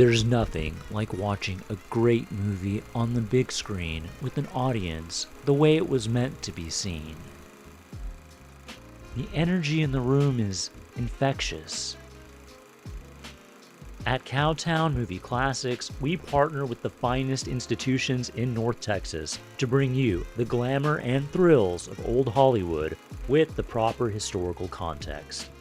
There's nothing like watching a great movie on the big screen with an audience the way it was meant to be seen. The energy in the room is infectious. At Cowtown Movie Classics, we partner with the finest institutions in North Texas to bring you the glamour and thrills of old Hollywood with the proper historical context.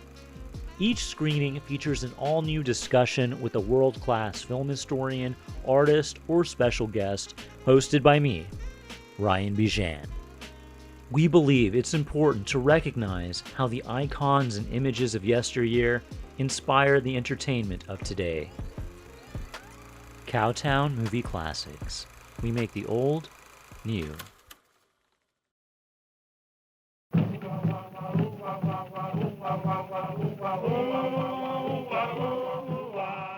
Each screening features an all-new discussion with a world-class film historian, artist, or special guest, hosted by me, Ryan Bijan. We believe it's important to recognize how the icons and images of yesteryear inspire the entertainment of today. Cowtown Movie Classics. We make the old new.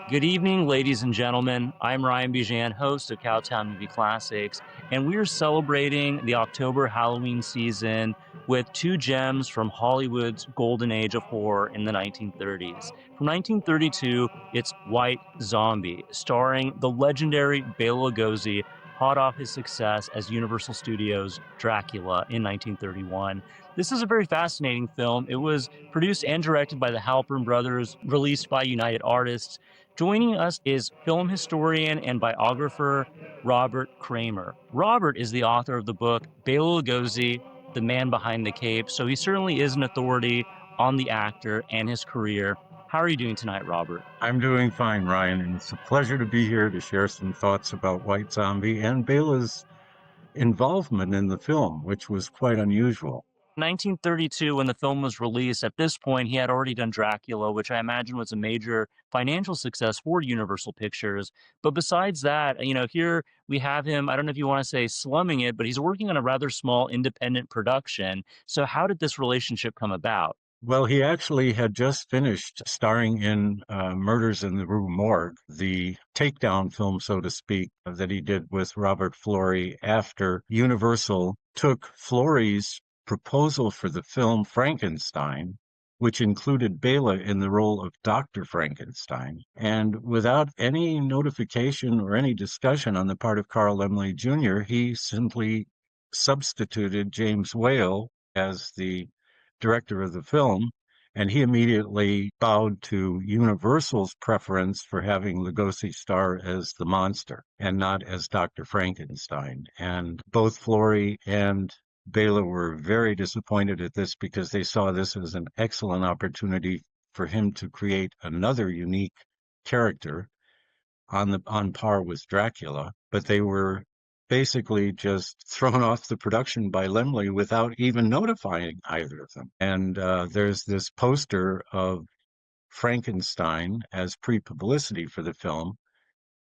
Good evening, ladies and gentlemen. I'm Ryan Bijan, host of Cowtown Movie Classics, and we're celebrating the October Halloween season with two gems from Hollywood's golden age of horror in the 1930s. From 1932, it's White Zombie, starring the legendary Bela Lugosi, hot off his success as Universal Studios' Dracula in 1931. This is a very fascinating film. It was produced and directed by the Halpern brothers, released by United Artists. Joining us is film historian and biographer Robert Cremer. Robert is the author of the book Bela Lugosi, The Man Behind the Cape, so he certainly is an authority on the actor and his career. How are you doing tonight, Robert? I'm doing fine, Ryan, and it's a pleasure to be here to share some thoughts about White Zombie and Bela's involvement in the film, which was quite unusual. 1932, when the film was released, at this point, he had already done Dracula, which I imagine was a major financial success for Universal Pictures. But besides that, here we have him, I don't know if you want to say slumming it, but he's working on a rather small independent production. So how did this relationship come about? Well, he actually had just finished starring in Murders in the Rue Morgue, the takedown film, so to speak, that he did with Robert Florey after Universal took Florey's proposal for the film Frankenstein, which included Bela in the role of Dr. Frankenstein. And without any notification or any discussion on the part of Carl Laemmle Jr., he simply substituted James Whale as the director of the film, and he immediately bowed to Universal's preference for having Lugosi star as the monster and not as Dr. Frankenstein. And both Florey and Bela were very disappointed at this because they saw this as an excellent opportunity for him to create another unique character on par with Dracula, but they were basically just thrown off the production by Laemmle without even notifying either of them. And there's this poster of Frankenstein as pre-publicity for the film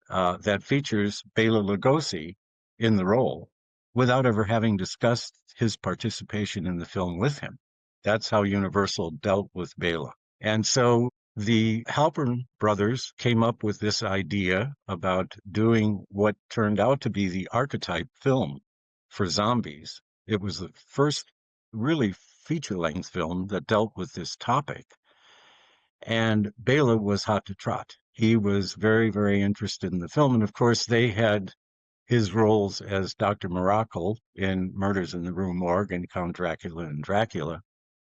that features Bela Lugosi in the role without ever having discussed his participation in the film with him. That's how Universal dealt with Bela. And so the Halpern brothers came up with this idea about doing what turned out to be the archetype film for zombies. It was the first really feature-length film that dealt with this topic. And Bela was hot to trot. He was very, very interested in the film. And of course, they had his roles as Dr. Miracle in Murders in the Rue Morgue and Count Dracula and Dracula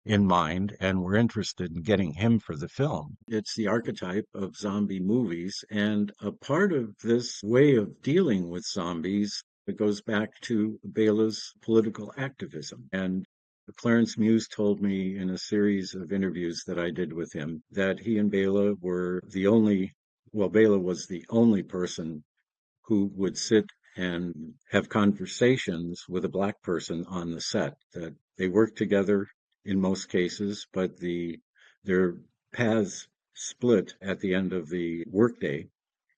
in mind, and were interested in getting him for the film. It's the archetype of zombie movies, and a part of this way of dealing with zombies, it goes back to Bela's political activism. And Clarence Muse told me in a series of interviews that I did with him that he and Bela were Bela was the only person who would sit and have conversations with a black person on the set, that they worked together in most cases, but their paths split at the end of the workday,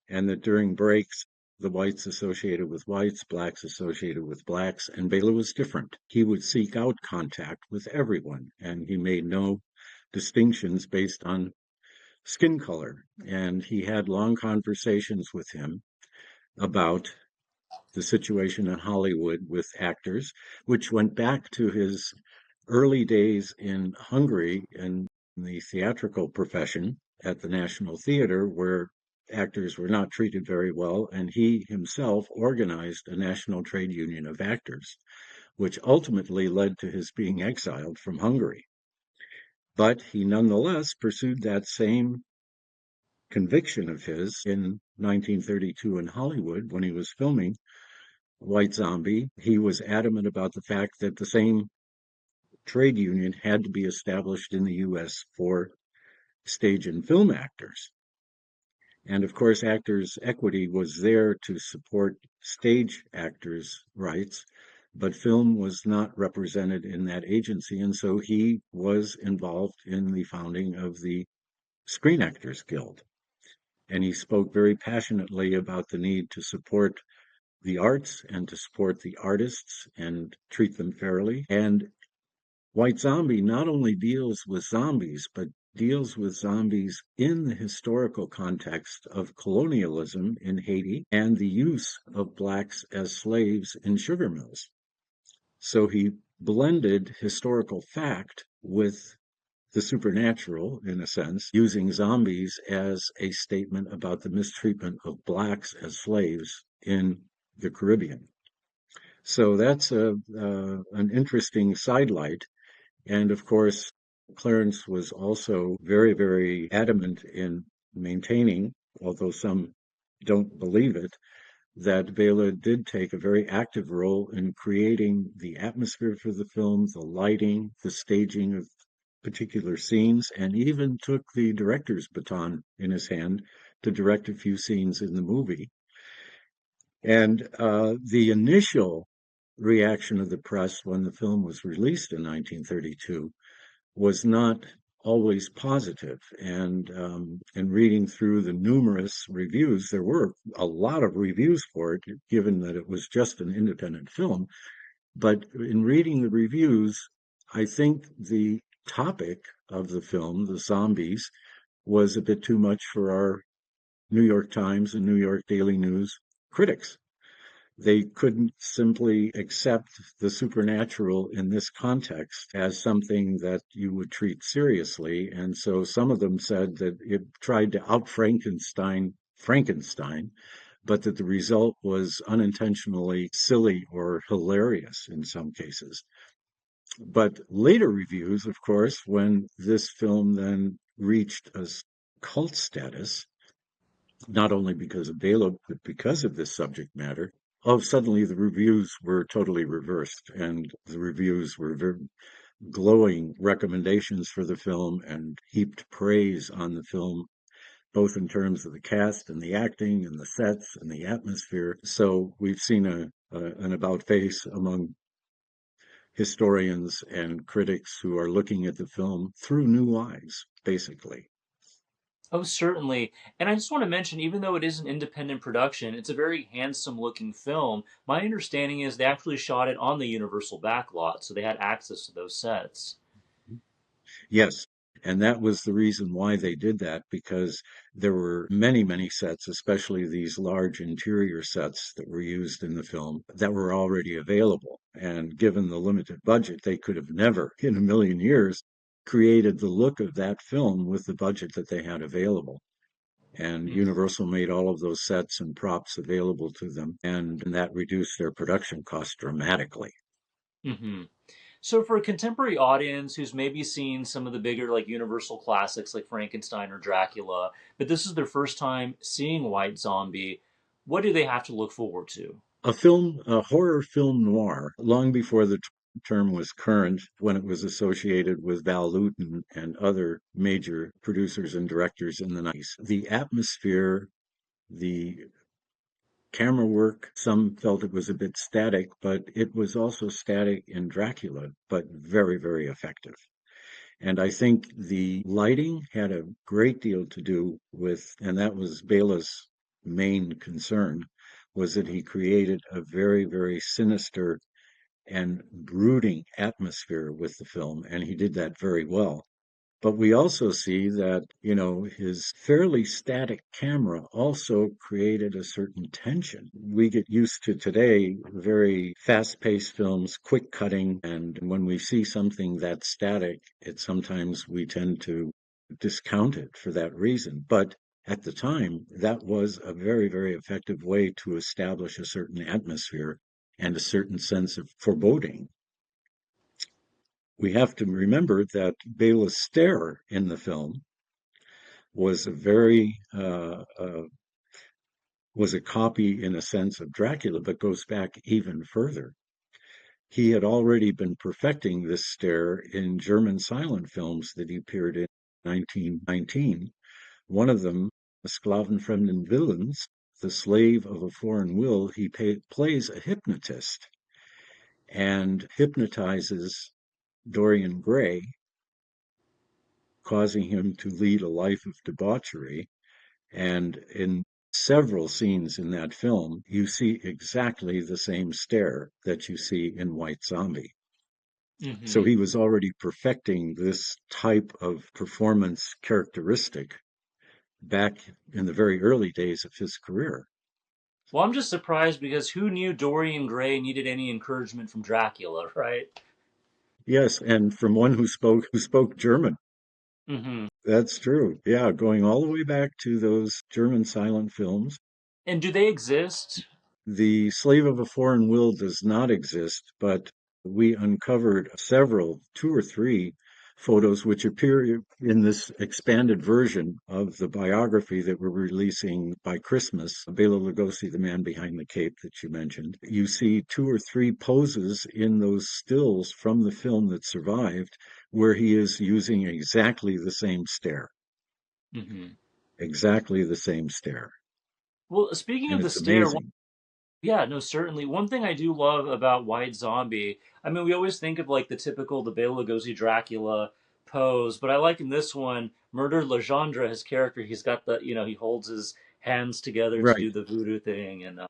and that during breaks, the whites associated with whites, blacks associated with blacks, and Bela was different. He would seek out contact with everyone, and he made no distinctions based on skin color. And he had long conversations with him about the situation in Hollywood with actors, which went back to his early days in Hungary in the theatrical profession at the National Theater, where actors were not treated very well, and he himself organized a national trade union of actors, which ultimately led to his being exiled from Hungary. But he nonetheless pursued that same conviction of his in 1932 in Hollywood when he was filming White Zombie. He was adamant about the fact that the same trade union had to be established in the U.S. for stage and film actors. And of course, Actors Equity was there to support stage actors' rights, but film was not represented in that agency. And so he was involved in the founding of the Screen Actors Guild. And he spoke very passionately about the need to support the arts and to support the artists and treat them fairly. And White Zombie not only deals with zombies, but deals with zombies in the historical context of colonialism in Haiti and the use of blacks as slaves in sugar mills. So he blended historical fact with the supernatural, in a sense, using zombies as a statement about the mistreatment of blacks as slaves in the Caribbean. So that's an interesting sidelight. And of course, Clarence was also very, very adamant in maintaining, although some don't believe it, that Bela did take a very active role in creating the atmosphere for the film, the lighting, the staging of particular scenes, and even took the director's baton in his hand to direct a few scenes in the movie. And the initial reaction of the press when the film was released in 1932 was not always positive. And reading through the numerous reviews, there were a lot of reviews for it, given that it was just an independent film. But in reading the reviews, I think the topic of the film, the zombies, was a bit too much for our New York Times and New York Daily News critics. They couldn't simply accept the supernatural in this context as something that you would treat seriously. And so some of them said that it tried to out Frankenstein Frankenstein, but that the result was unintentionally silly or hilarious in some cases. But later reviews, of course, when this film then reached a cult status, not only because of Bela, but because of this subject matter, suddenly the reviews were totally reversed, and the reviews were very glowing recommendations for the film and heaped praise on the film, both in terms of the cast and the acting and the sets and the atmosphere. So we've seen an about face among historians and critics who are looking at the film through new eyes, basically. Oh, certainly. And I just want to mention, even though it is an independent production, it's a very handsome looking film. My understanding is they actually shot it on the Universal backlot, so they had access to those sets. Yes, and that was the reason why they did that, because there were many, many sets, especially these large interior sets that were used in the film, that were already available. And given the limited budget, they could have never, in a million years, created the look of that film with the budget that they had available. And Mm. Universal made all of those sets and props available to them, and that reduced their production costs dramatically. Hmm. So for a contemporary audience who's maybe seen some of the bigger like Universal classics like Frankenstein or Dracula, but this is their first time seeing White Zombie, what do they have to look forward to? A horror film noir, long before the term was current, when it was associated with Val Lewton and other major producers and directors in the 90s. The atmosphere, the camera work, some felt it was a bit static, but it was also static in Dracula, but very, very effective. And I think the lighting had a great deal to do with, and that was Bela's main concern, was that he created a very, very sinister and brooding atmosphere with the film, and he did that very well. But we also see that, his fairly static camera also created a certain tension. We get used to today very fast paced films, quick cutting, and when we see something that's static, sometimes we tend to discount it for that reason. But At the time, that was a very, very effective way to establish a certain atmosphere and a certain sense of foreboding. We have to remember that Bela's stare in the film was a was a copy in a sense of Dracula, but goes back even further. He had already been perfecting this stare in German silent films that he appeared in 1919. One of them, Sklavenfremden Willens, the slave of a foreign will, he plays a hypnotist and hypnotizes Dorian Gray, causing him to lead a life of debauchery. And in several scenes in that film, you see exactly the same stare that you see in White Zombie. So Hmm. he was already perfecting this type of performance characteristic back in the very early days of his career. Well, I'm just surprised because who knew Dorian Gray needed any encouragement from Dracula, right? Yes, and from one who spoke German. Hmm. That's true. Yeah, going all the way back to those German silent films. And do they exist? The slave of a foreign will does not exist, but we uncovered several, two or three photos which appear in this expanded version of the biography that we're releasing by Christmas, Bela Lugosi, the man behind the cape that you mentioned. You see two or three poses in those stills from the film that survived where he is using exactly the same stare, Hmm. exactly the same stare. Well, speaking And of the it's stare, amazing. yeah, no, certainly. One thing I do love about White Zombie, I mean, we always think of like the typical the Bela Lugosi Dracula pose, but I like in this one, Murder Legendre, his character, he's got the, he holds his hands together to Right, do the voodoo thing, and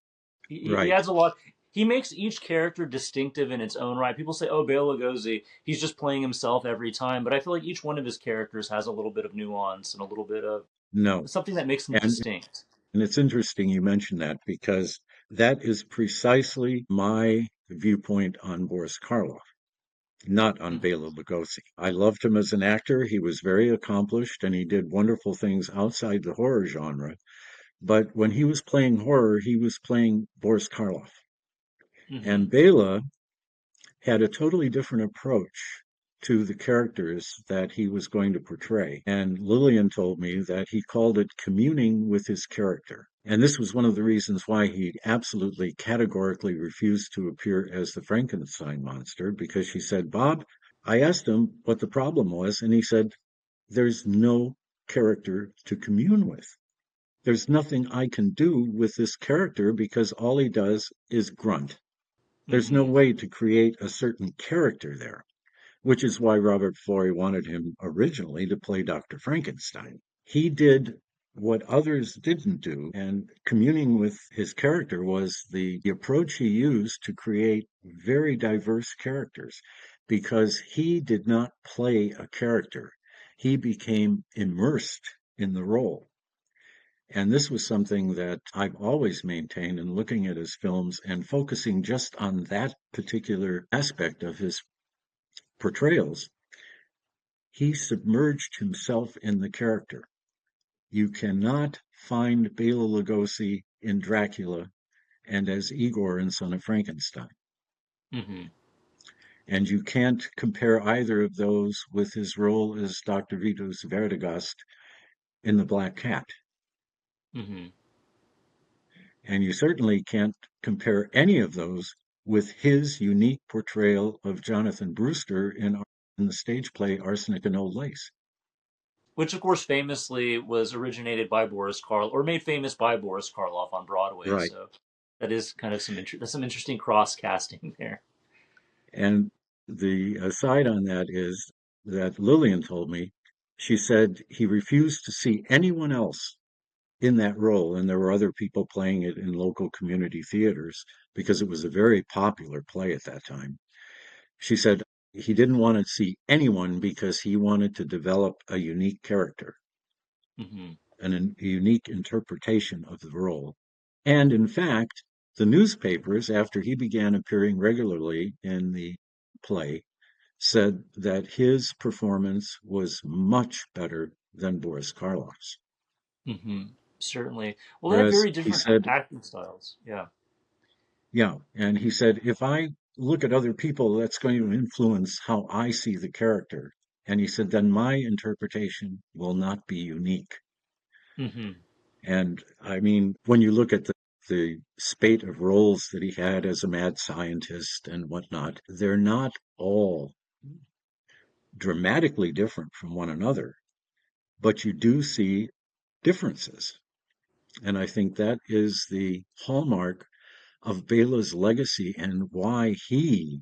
he right. adds a lot. He makes each character distinctive in its own right. People say, "Oh, Bela Lugosi, he's just playing himself every time," but I feel like each one of his characters has a little bit of nuance and a little bit of No. something that makes them And distinct. And it's interesting you mention that because that is precisely my viewpoint on Boris Karloff, not on Hmm. Bela Lugosi. I loved him as an actor. He was very accomplished and he did wonderful things outside the horror genre. But when he was playing horror, he was playing Boris Karloff. Hmm. And Bela had a totally different approach to the characters that he was going to portray. And Lillian told me that he called it communing with his character. And this was one of the reasons why he absolutely categorically refused to appear as the Frankenstein monster, because she said, Bob, I asked him what the problem was, and he said, there's no character to commune with. There's nothing I can do with this character because all he does is grunt. There's no Hmm. way to create a certain character there, which is why Robert Florey wanted him originally to play Dr. Frankenstein. He did what others didn't do, and communing with his character was the approach he used to create very diverse characters because he did not play a character. He became immersed in the role. And this was something that I've always maintained in looking at his films and focusing just on that particular aspect of his portrayals. He submerged himself in the character. You cannot find Bela Lugosi in Dracula and as Igor in Son of Frankenstein. Hmm. And you can't compare either of those with his role as Dr. Vitus Verdegast in The Black Cat. Hmm. And you certainly can't compare any of those with his unique portrayal of Jonathan Brewster in the stage play Arsenic and Old Lace. Which of course famously was originated by Boris Karloff or made famous by Boris Karloff on Broadway. Right. So that is kind of that's some interesting cross casting there. And the aside on that is that Lillian told me, she said he refused to see anyone else in that role. And there were other people playing it in local community theaters because it was a very popular play at that time. She said he didn't want to see anyone because he wanted to develop a unique character Hmm. and a unique interpretation of the role. And in fact, the newspapers, after he began appearing regularly in the play, said that his performance was much better than Boris Karloff's. Hmm. Certainly. Well, they have Whereas very he different said, acting styles. Yeah. yeah, and he said, if I look at other people, that's going to influence how I see the character. And he said, then my interpretation will not be unique. Hmm. And I mean, when you look at the spate of roles that he had as a mad scientist and whatnot, they're not all dramatically different from one another, but you do see differences. And I think that is the hallmark of Bela's legacy and why he,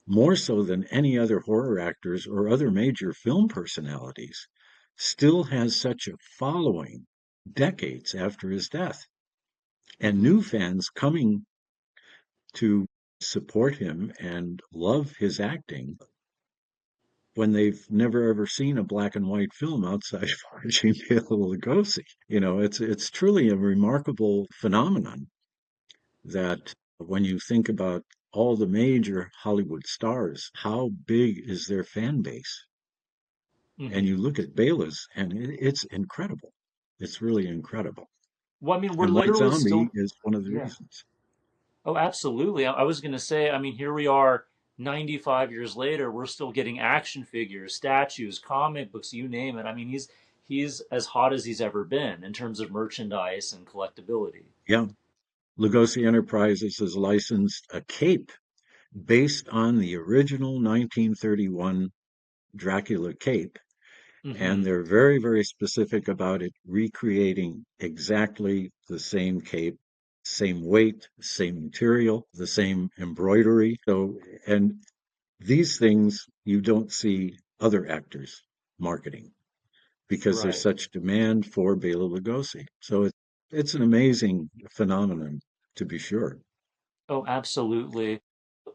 more so than any other horror actors or other major film personalities, still has such a following decades after his death. And Hmm. new fans coming to support him and love his acting when they've never ever seen a black and white film outside of watching Bela Lugosi. You know, it's truly a remarkable phenomenon that when you think about all the major Hollywood stars, how big is their fan base? And Hmm. you look at Bela's, and it's incredible. It's really incredible. Well, I mean, we're And White literally Zombie still, is one of the yeah. reasons. Oh, absolutely. I was going to say, I mean, here we are 95 years later, we're still getting action figures, statues, comic books, you name it. I mean, he's as hot as he's ever been in terms of merchandise and collectability. Yeah, Lugosi Enterprises has licensed a cape based on the original 1931 Dracula cape. And Hmm. they're very, very specific about it, recreating exactly the same cape, same weight, same material, the same embroidery. So, and these things you don't see other actors marketing because there's Right. such demand for Bela Lugosi. So it's an amazing phenomenon to be sure. Oh, absolutely.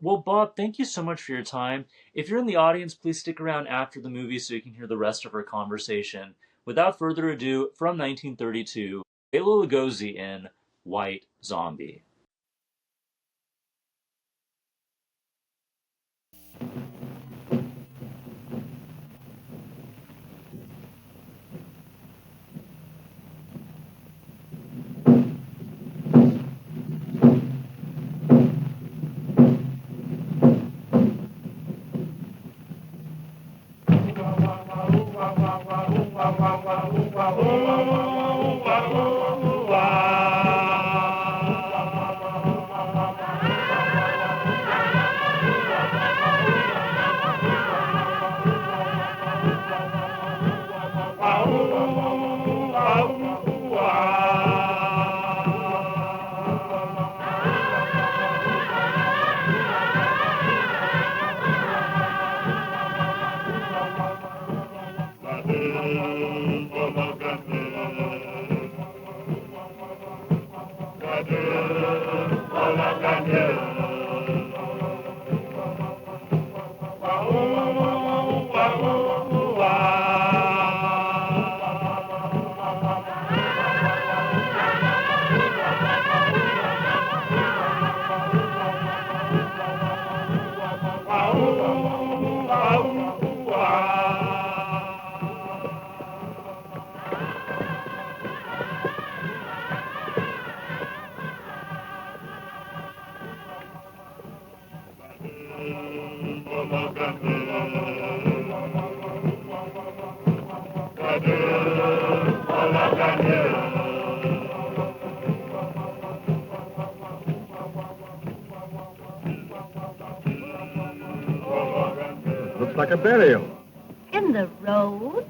Well, Bob, thank you so much for your time. If you're in the audience, please stick around after the movie so you can hear the rest of our conversation. Without further ado, from 1932, Bela Lugosi in White Zombie. Looks like a burial. In the road?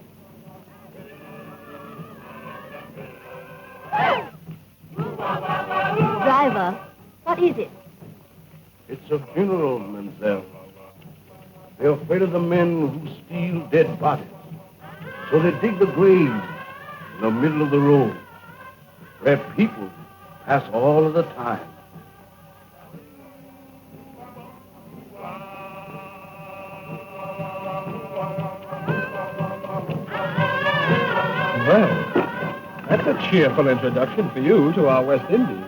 Driver, what is it? It's a funeral, mademoiselle. They're afraid of the men who steal dead bodies. So they dig the grave in the middle of the road, where people pass all of the time. Well, that's a cheerful introduction for you to our West Indies.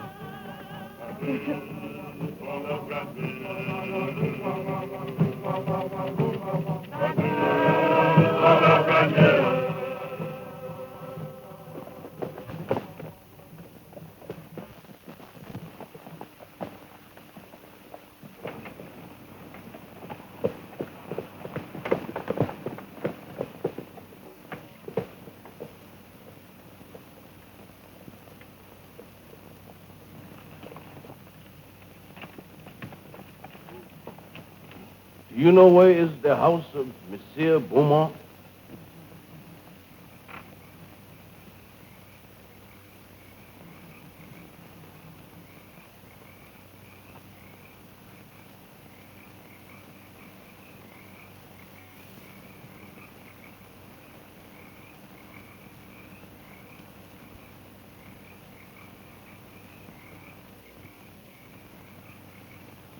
Do you know where is the house of Monsieur Beaumont?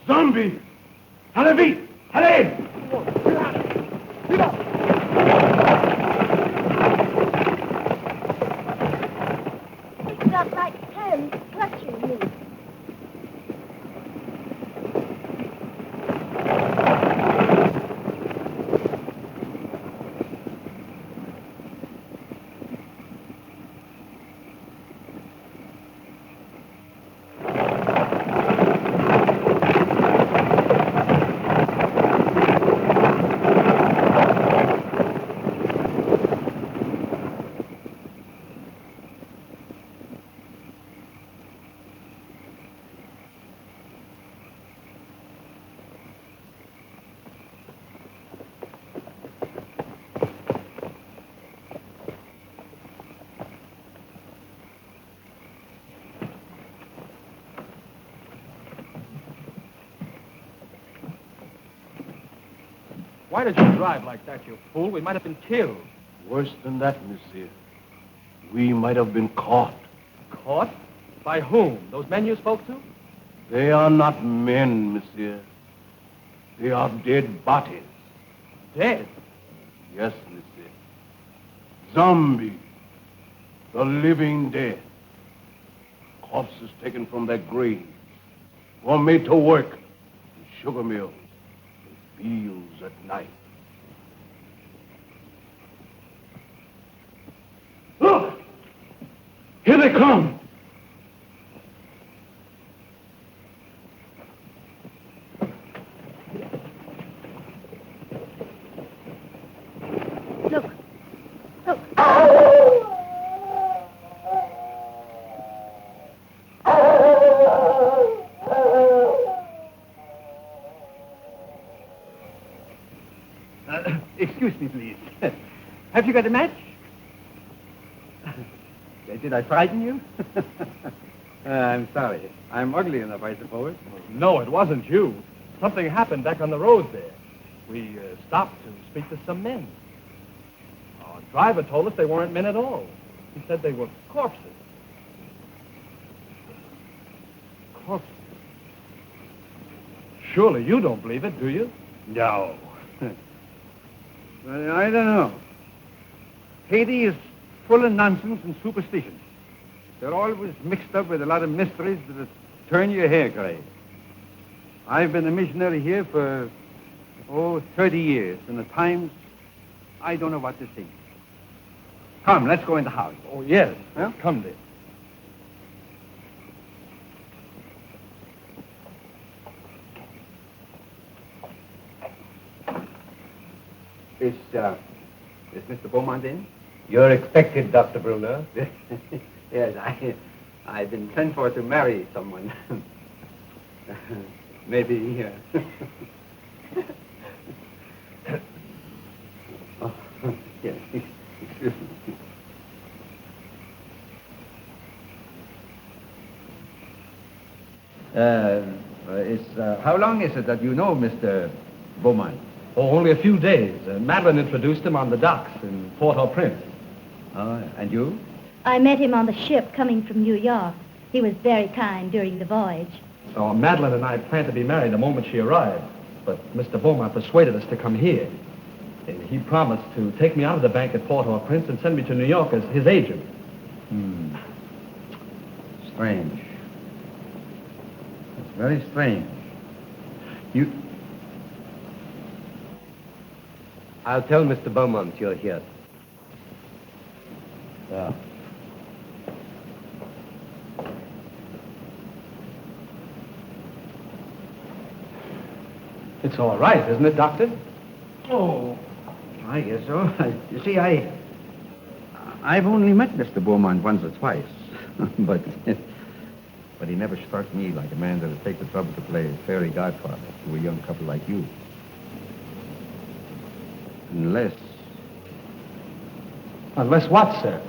Zombie! Allez vite! Allez! It felt like hands clutching me. Why did you drive like that, you fool? We might have been killed. Worse than that, monsieur. We might have been caught. Caught? By whom? Those men you spoke to? They are not men, monsieur. They are dead bodies. Dead? Yes, monsieur. Zombies. The living dead. Corpses taken from their graves. Were made to work in sugar mills and fields at night. Look! Here they come! Look. Look. Excuse me, please. Have you got a match? Did I frighten you? I'm sorry. I'm ugly enough, I suppose. No, it wasn't you. Something happened back on the road there. We stopped to speak to some men. Our driver told us they weren't men at all. He said they were corpses. Corpses? Surely you don't believe it, do you? No. Well, I don't know. Haiti is full of nonsense and superstition. They're always mixed up with a lot of mysteries that turn your hair gray. I've been a missionary here for, 30 years, and at times, I don't know what to think. Come, let's go in the house. Oh, yes. Huh? Come, dear. Is Mr. Beaumont in? You're expected, Dr. Bruner. Yes, I've been sent for to marry someone. Maybe, oh, yes, excuse me. How long is it that you know Mr. Beaumont? Oh, only a few days. Madeline introduced him on the docks in Port-au-Prince. And you? I met him on the ship coming from New York. He was very kind during the voyage. Oh, Madeline and I planned to be married the moment she arrived, but Mr. Beaumont persuaded us to come here. And he promised to take me out of the bank at Port-au-Prince and send me to New York as his agent. Strange. It's very strange. I'll tell Mr. Beaumont you're here. Yeah. It's all right, isn't it, Doctor? Oh, I guess so. You see, I've only met Mr. Beaumont once or twice, but he never struck me like a man that would take the trouble to play fairy godfather to a young couple like you. Unless... Unless what, sir?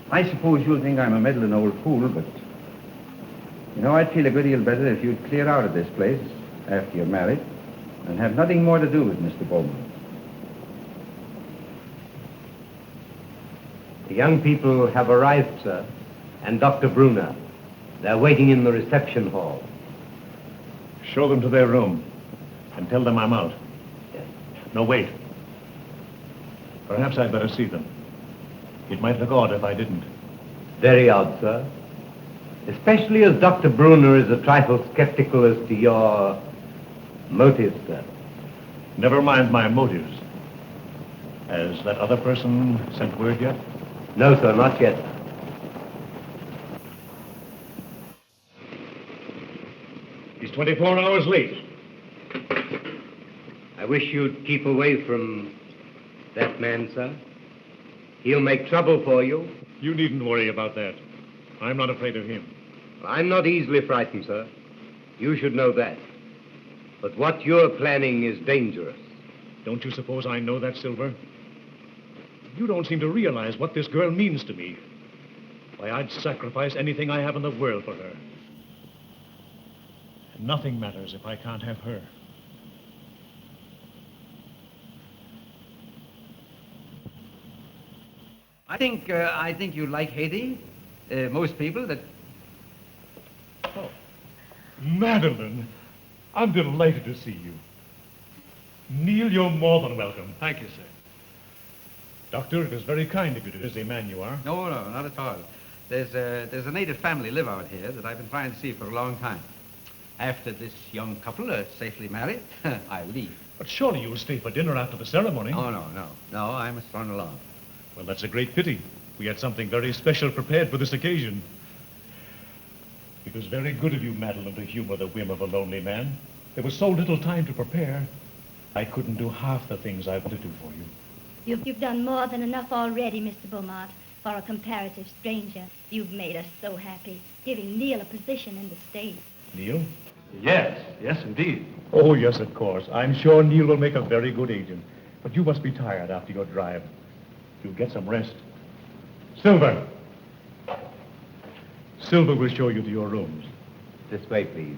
I suppose you'll think I'm a meddling old fool, but... You know, I'd feel a good deal better if you'd clear out of this place after you're married and have nothing more to do with Mr. Bowman. The young people have arrived, sir, and Dr. Brunner. They're waiting in the reception hall. Show them to their room and tell them I'm out. Yes. No, wait. Perhaps I'd better see them. It might look odd if I didn't. Very odd, sir. Especially as Dr. Brunner is a trifle skeptical as to your motives, sir. Never mind my motives. Has that other person sent word yet? No, sir, not yet. He's 24 hours late. I wish you'd keep away from that man, sir. He'll make trouble for you. You needn't worry about that. I'm not afraid of him. I'm not easily frightened, sir. You should know that. But what you're planning is dangerous. Don't you suppose I know that, Silver? You don't seem to realize what this girl means to me. Why, I'd sacrifice anything I have in the world for her. And nothing matters if I can't have her. I think you like Haiti. Most people that... Oh, Madeline, I'm delighted to see you. Neil, you're more than welcome. Thank you, sir. Doctor, it is very kind of you to busy man you are. No, not at all. There's a native family live out here that I've been trying to see for a long time. After this young couple are safely married, I'll leave. But surely you'll stay for dinner after the ceremony. Oh, no, I must run along. Well, that's a great pity. We had something very special prepared for this occasion. It was very good of you, Madeline, to humor the whim of a lonely man. There was so little time to prepare. I couldn't do half the things I wanted to do for you. You've done more than enough already, Mr. Beaumont, for a comparative stranger. You've made us so happy, giving Neil a position in the state. Neil? Yes, indeed. Oh, yes, of course. I'm sure Neil will make a very good agent. But you must be tired after your drive. You'll get some rest. Silver! Silver will show you to your rooms. This way, please.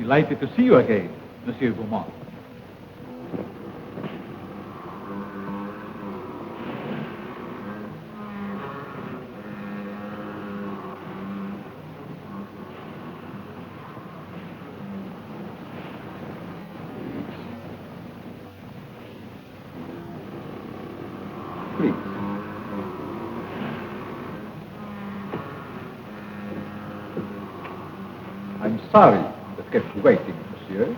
Delighted to see you again, Monsieur Beaumont. Please. I'm sorry that kept you waiting, monsieur.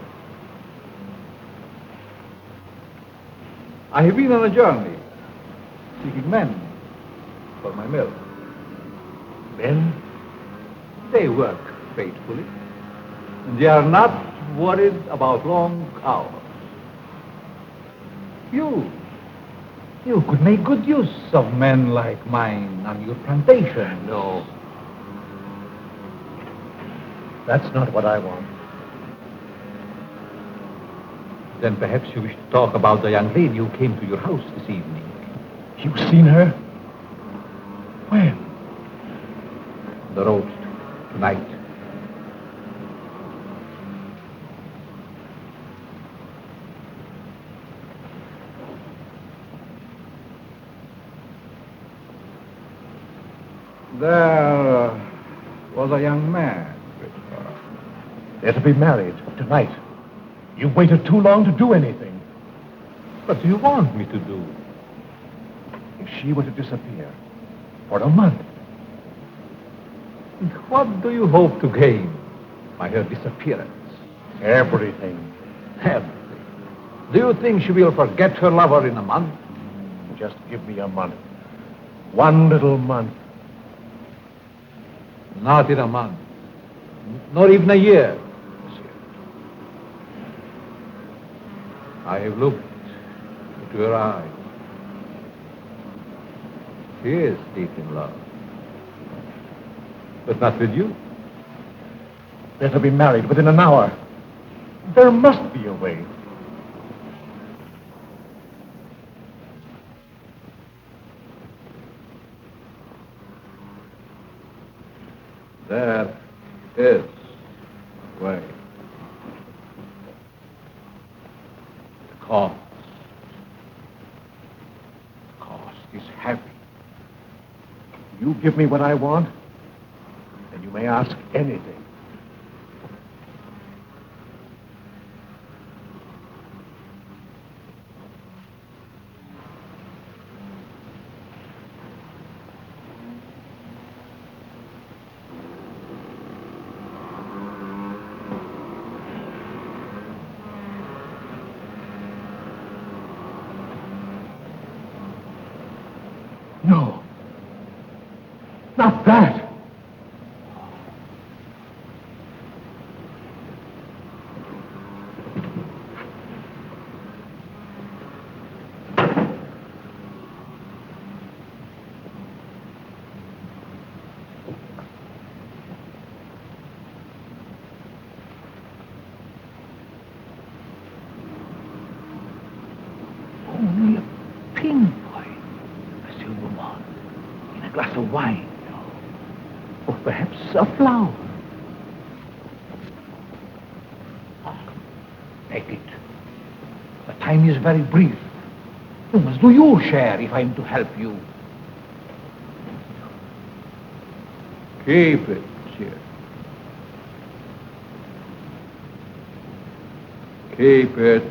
I have been on a journey, seeking men for my mill. Men? They work faithfully, and they are not worried about long hours. You could make good use of men like mine on your plantation. No. That's not what I want. Then perhaps you wish to talk about the young lady who came to your house this evening. You've seen her? When? On the road tonight. There was a young man with her. They're to be married tonight. You've waited too long to do anything. What do you want me to do? If she were to disappear for a month, And what do you hope to gain by her disappearance? everything. Everything. Do you think she will forget her lover in a month? Just give me a month. One little month. Not in a month. Nor even a year, monsieur. I have looked into her eyes. She is deep in love. But not with you. They're to be married within an hour. There must be a way. There is a way. The cost is heavy. You give me what I want, and you may ask anything. No. Not that. Only a pinpoint, Monsieur Beaumont, in a glass of wine. Or perhaps a flower. Take it. The time is very brief. You must do your share if I am to help you. Keep it, monsieur. Keep it.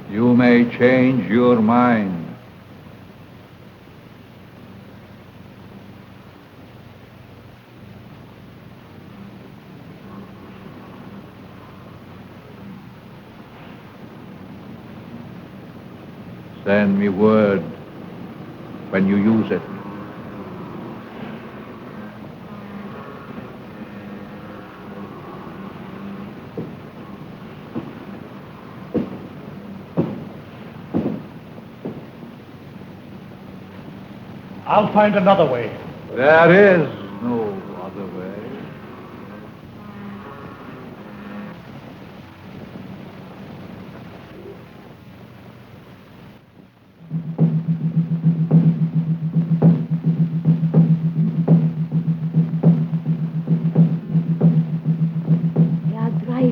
You may change your mind. Send me word when you use it. I'll find another way. There is no other way.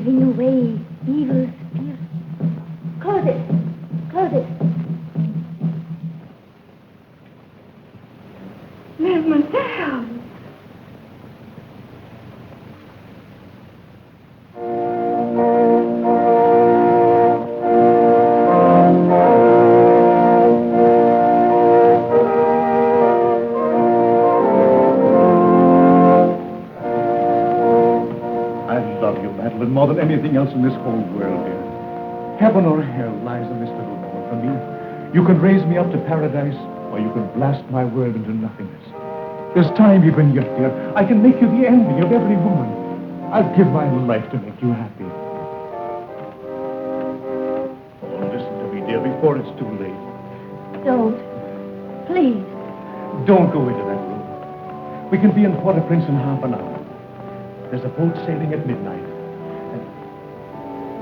driving away evil spirits. Close it. Close it. Mademoiselle. More than anything else in this whole world, dear. Heaven or hell lies in this little moment for me. You can raise me up to paradise, or you can blast my world into nothingness. There's time even yet, dear. I can make you the envy of every woman. I'll give my life to make you happy. Oh, listen to me, dear, before it's too late. Don't. Please. Don't go into that room. We can be in Port-au-Prince in half an hour. There's a boat sailing at midnight.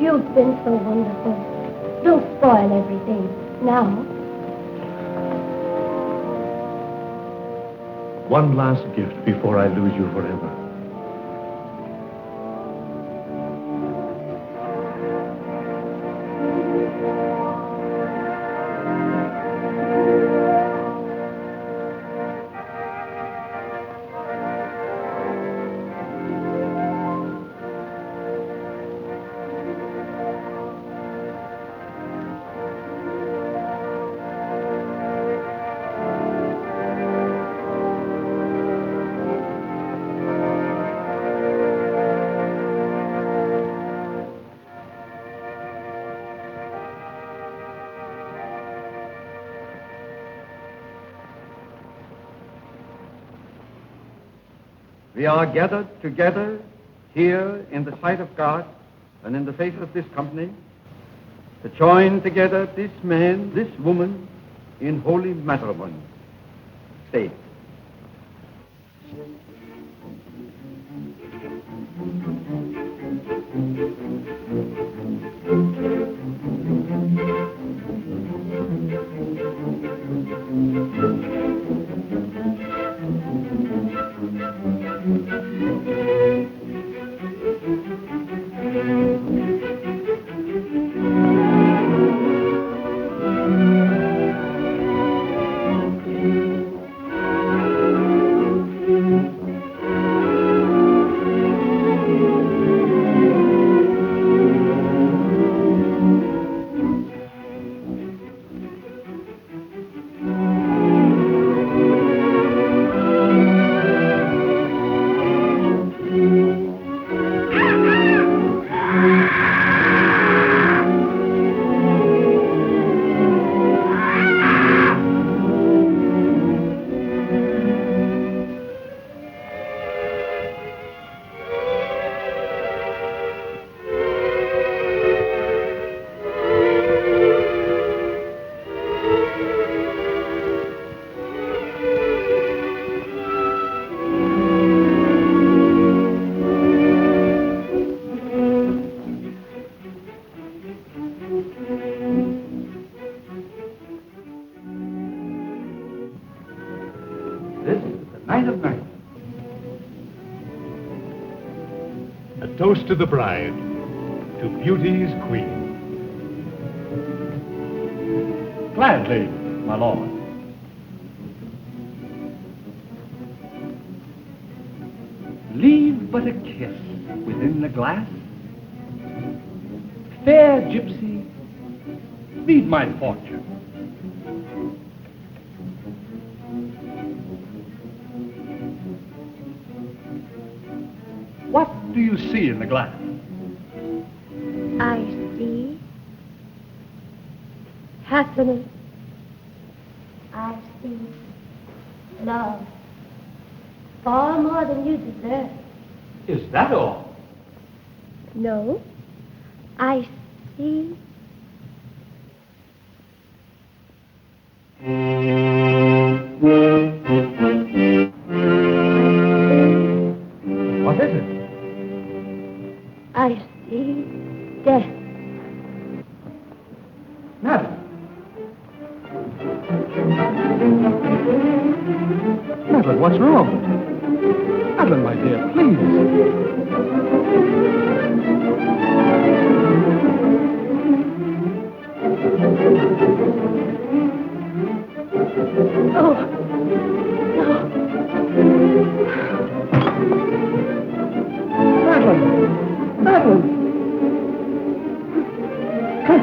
You've been so wonderful. Don't spoil everything now. One last gift before I lose you forever. We are gathered together here in the sight of God and in the face of this company to join together this man, this woman in holy matrimony. Stay. Toast to the bride, to beauty's queen. Gladly, my lord. Leave but a kiss within the glass. Fair gypsy, read my fortune. What do you see in the glass? I see happiness. I see love. Far more than you deserve. Is that all? No, I see... What is it? I see death. Madam. Madeline, what's wrong? Madeline, my dear, please.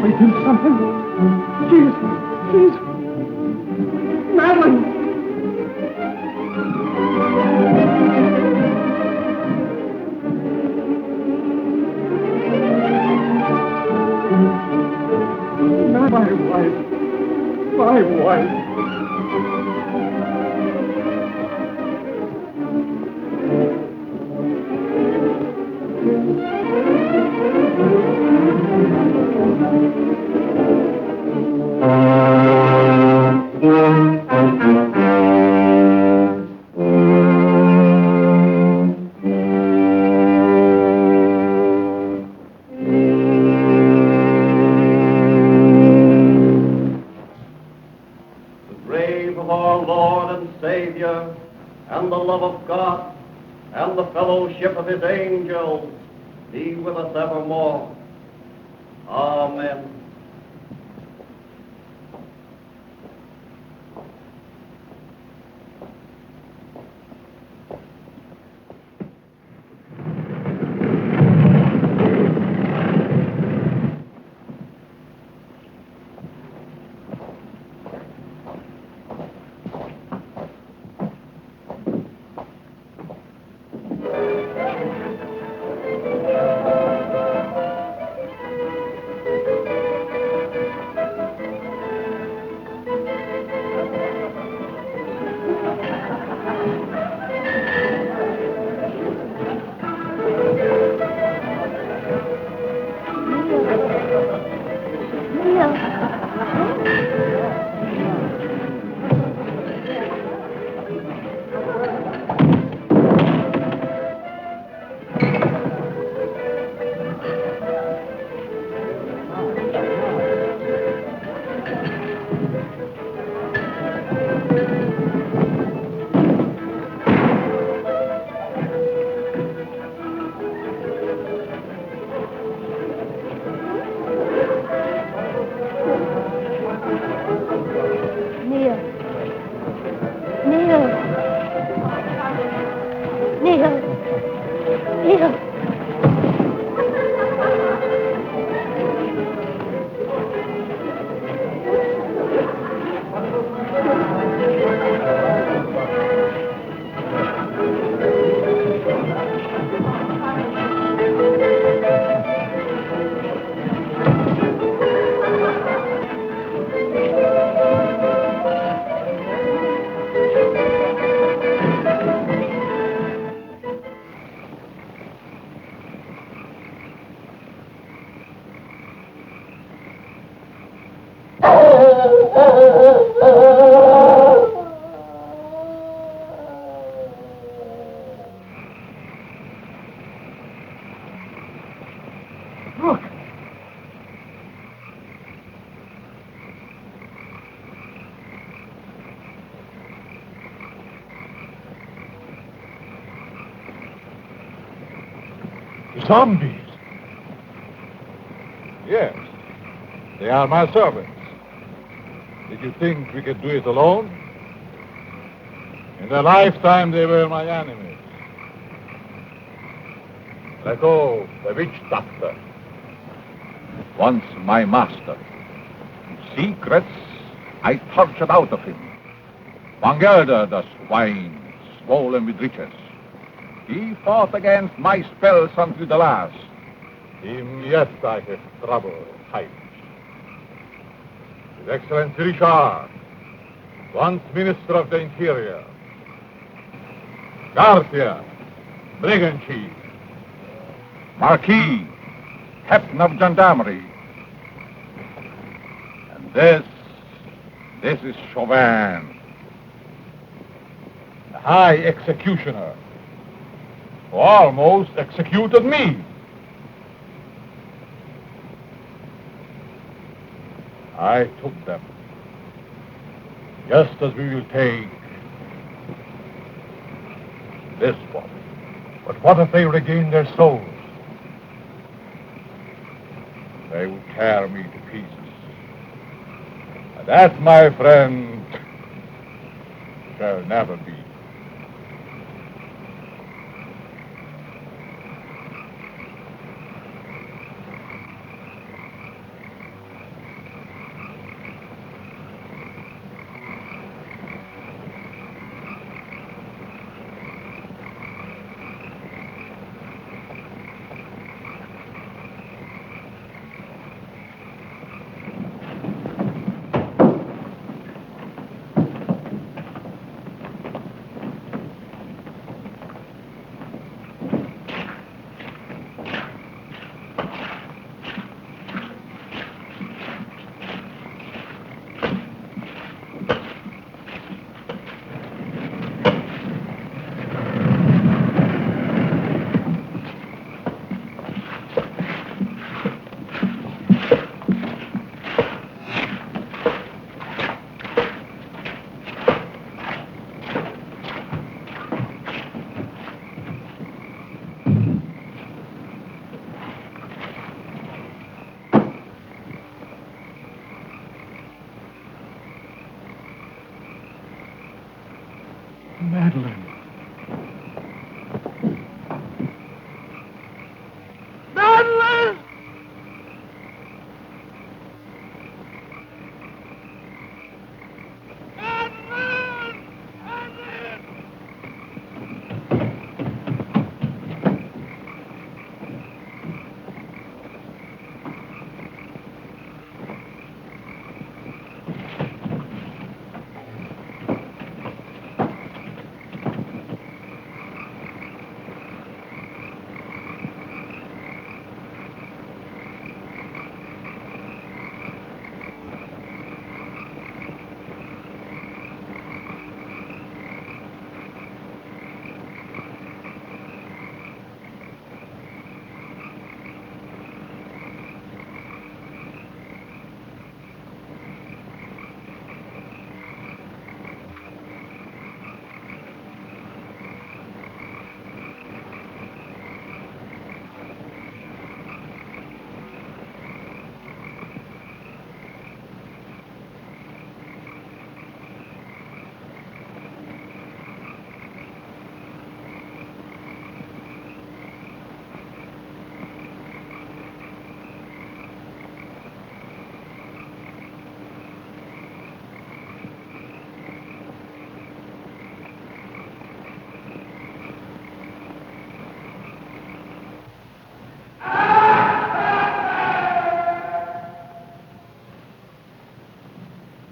I feel something. She's Madeline. My wife. And the love of God and the fellowship of his angels be with us evermore. Amen. Zombies. Yes, they are my servants. Did you think we could do it alone? In their lifetime, they were my enemies. Leto, the witch doctor, once my master. Secrets I tortured out of him. Van Gelder, the swine, swollen with riches. He fought against my spells until the last. Him yet I have trouble hiding. His Excellency Richard, once Minister of the Interior. Garcia, brigand chief. Marquis, captain of gendarmerie. And this is Chauvin, the high executioner, who almost executed me. I took them, just as we will take this one. But what if they regain their souls? They would tear me to pieces. And that, my friend, shall never be.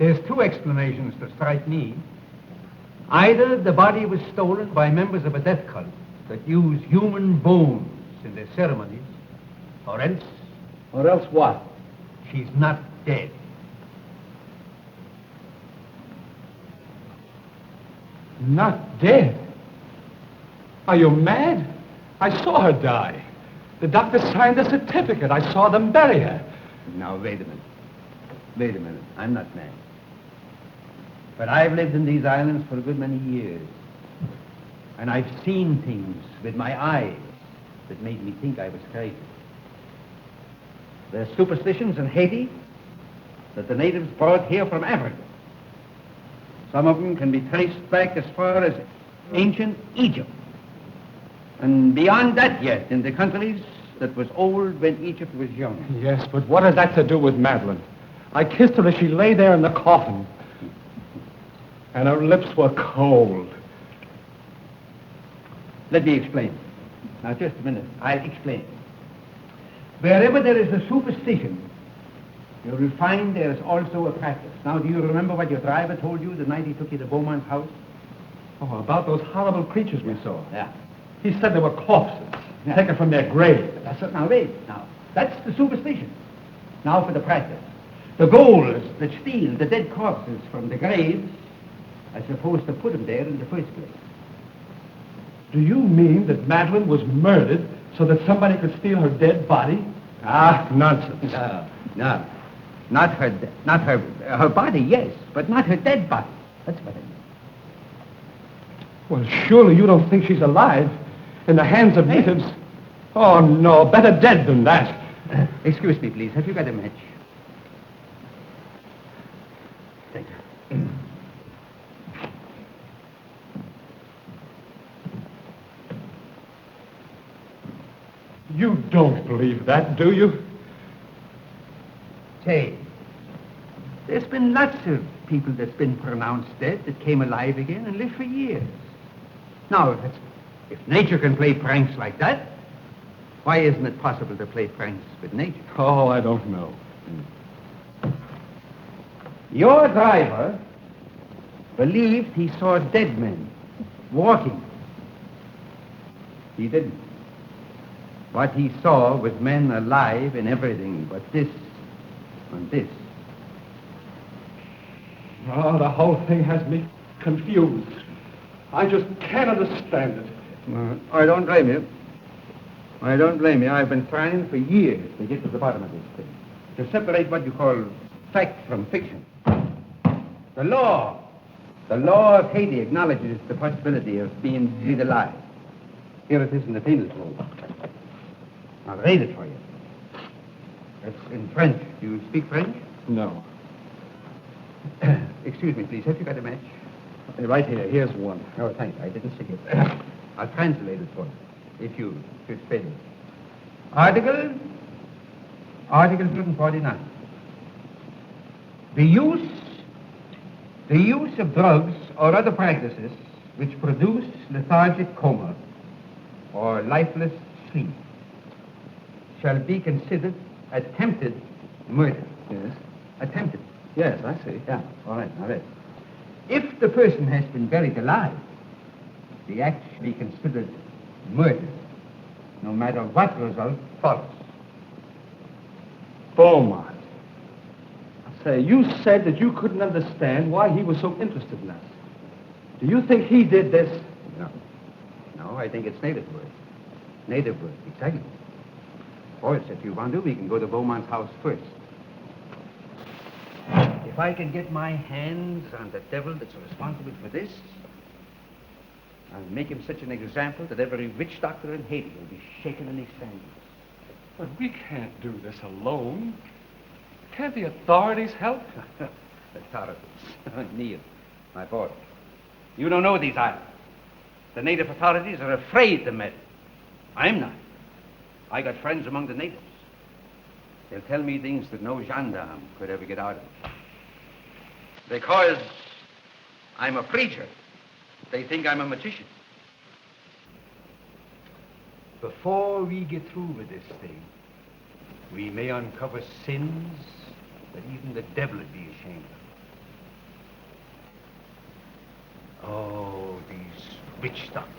There's two explanations that strike me. Either the body was stolen by members of a death cult that use human bones in their ceremonies, or else... Or else what? She's not dead. Not dead? Are you mad? I saw her die. The doctor signed a certificate. I saw them bury her. Now, wait a minute. Wait a minute. I'm not mad. But I've lived in these islands for a good many years. And I've seen things with my eyes that made me think I was crazy. There's superstitions in Haiti that the natives brought here from Africa. Some of them can be traced back as far as ancient Egypt. And beyond that yet, in the countries that was old when Egypt was young. Yes, but what has that to do with Madeline? I kissed her as she lay there in the coffin. And her lips were cold. Let me explain. Now, just a minute. I'll explain. Wherever there is a superstition, you will find there is also a practice. Now, do you remember what your driver told you the night he took you to Beaumont's house? Oh, about those horrible creatures we saw. Yeah. He said they were corpses, taken from their grave. That's it. Now, wait. Now, that's the superstition. Now for the practice. The ghouls that steal the dead corpses from the graves are supposed to put them there in the first place. Do you mean that Madeline was murdered so that somebody could steal her dead body? Ah, nonsense. No. Not her body, yes, but not her dead body. That's what I mean. Well, surely you don't think she's alive in the hands of natives? Oh, no, better dead than that. Excuse me, please. Have you got a match? Thank you. You don't believe that, do you? Say, there's been lots of people that's been pronounced dead that came alive again and lived for years. Now, if nature can play pranks like that, why isn't it possible to play pranks with nature? Oh, I don't know. Your driver believed he saw dead men walking. He didn't. What he saw was men alive in everything but this and this. Oh, the whole thing has me confused. I just can't understand it. I don't blame you. I don't blame you. I've been trying for years to get to the bottom of this thing. To separate what you call fact from fiction. The law of Haiti acknowledges the possibility of being buried alive. Here it is in the penal code. I'll read it for you. It's in French. Do you speak French? No. Excuse me, please. Have you got a match? Right here. Here's one. Oh, thanks. I didn't see it. I'll translate it for you, if you should spell it. Article 149. The use of drugs or other practices which produce lethargic coma or lifeless sleep shall be considered attempted murder. Yes. Attempted. Yes, I see. Yeah, all right, all right. If the person has been buried alive, the act should be considered murder, no matter what result follows. Beaumont. Say, you said that you couldn't understand why he was so interested in us. Do you think he did this? No. No, I think it's native work. Native work, exactly. Of course, if you want to, we can go to Beaumont's house first. If I can get my hands on the devil that's responsible for this, I'll make him such an example that every witch doctor in Haiti will be shaken in his sandals. But we can't do this alone. Can't the authorities help? Authorities? Neil, my boy, you don't know these islands. The native authorities are afraid to meddle. I'm not. I got friends among the natives. They'll tell me things that no gendarme could ever get out of me. Because I'm a preacher, they think I'm a magician. Before we get through with this thing, we may uncover sins that even the devil would be ashamed of. Oh, these witch doctors.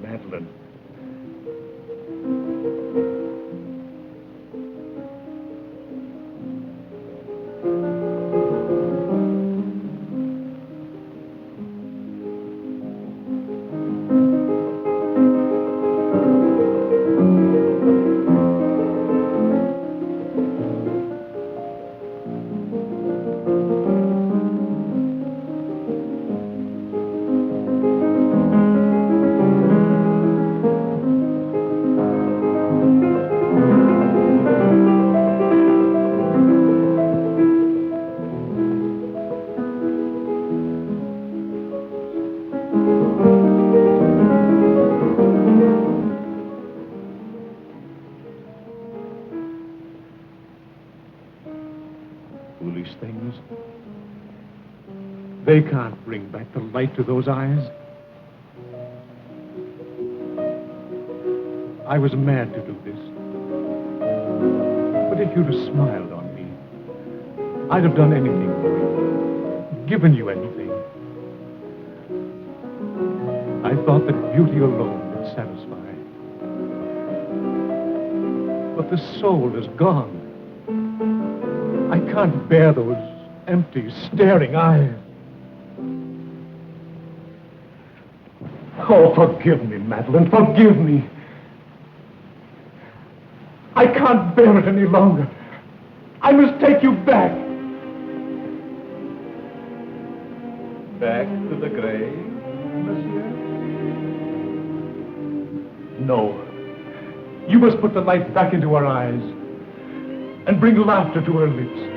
Madeline. Foolish things. They can't bring back the light to those eyes. I was mad to do this. But if you'd have smiled on me, I'd have done anything for you, given you anything. I thought that beauty alone would satisfy. But the soul is gone. I can't bear those empty, staring eyes. Oh, forgive me, Madeline, forgive me. I can't bear it any longer. I must take you back. Back to the grave, monsieur? No. You must put the light back into her eyes and bring laughter to her lips.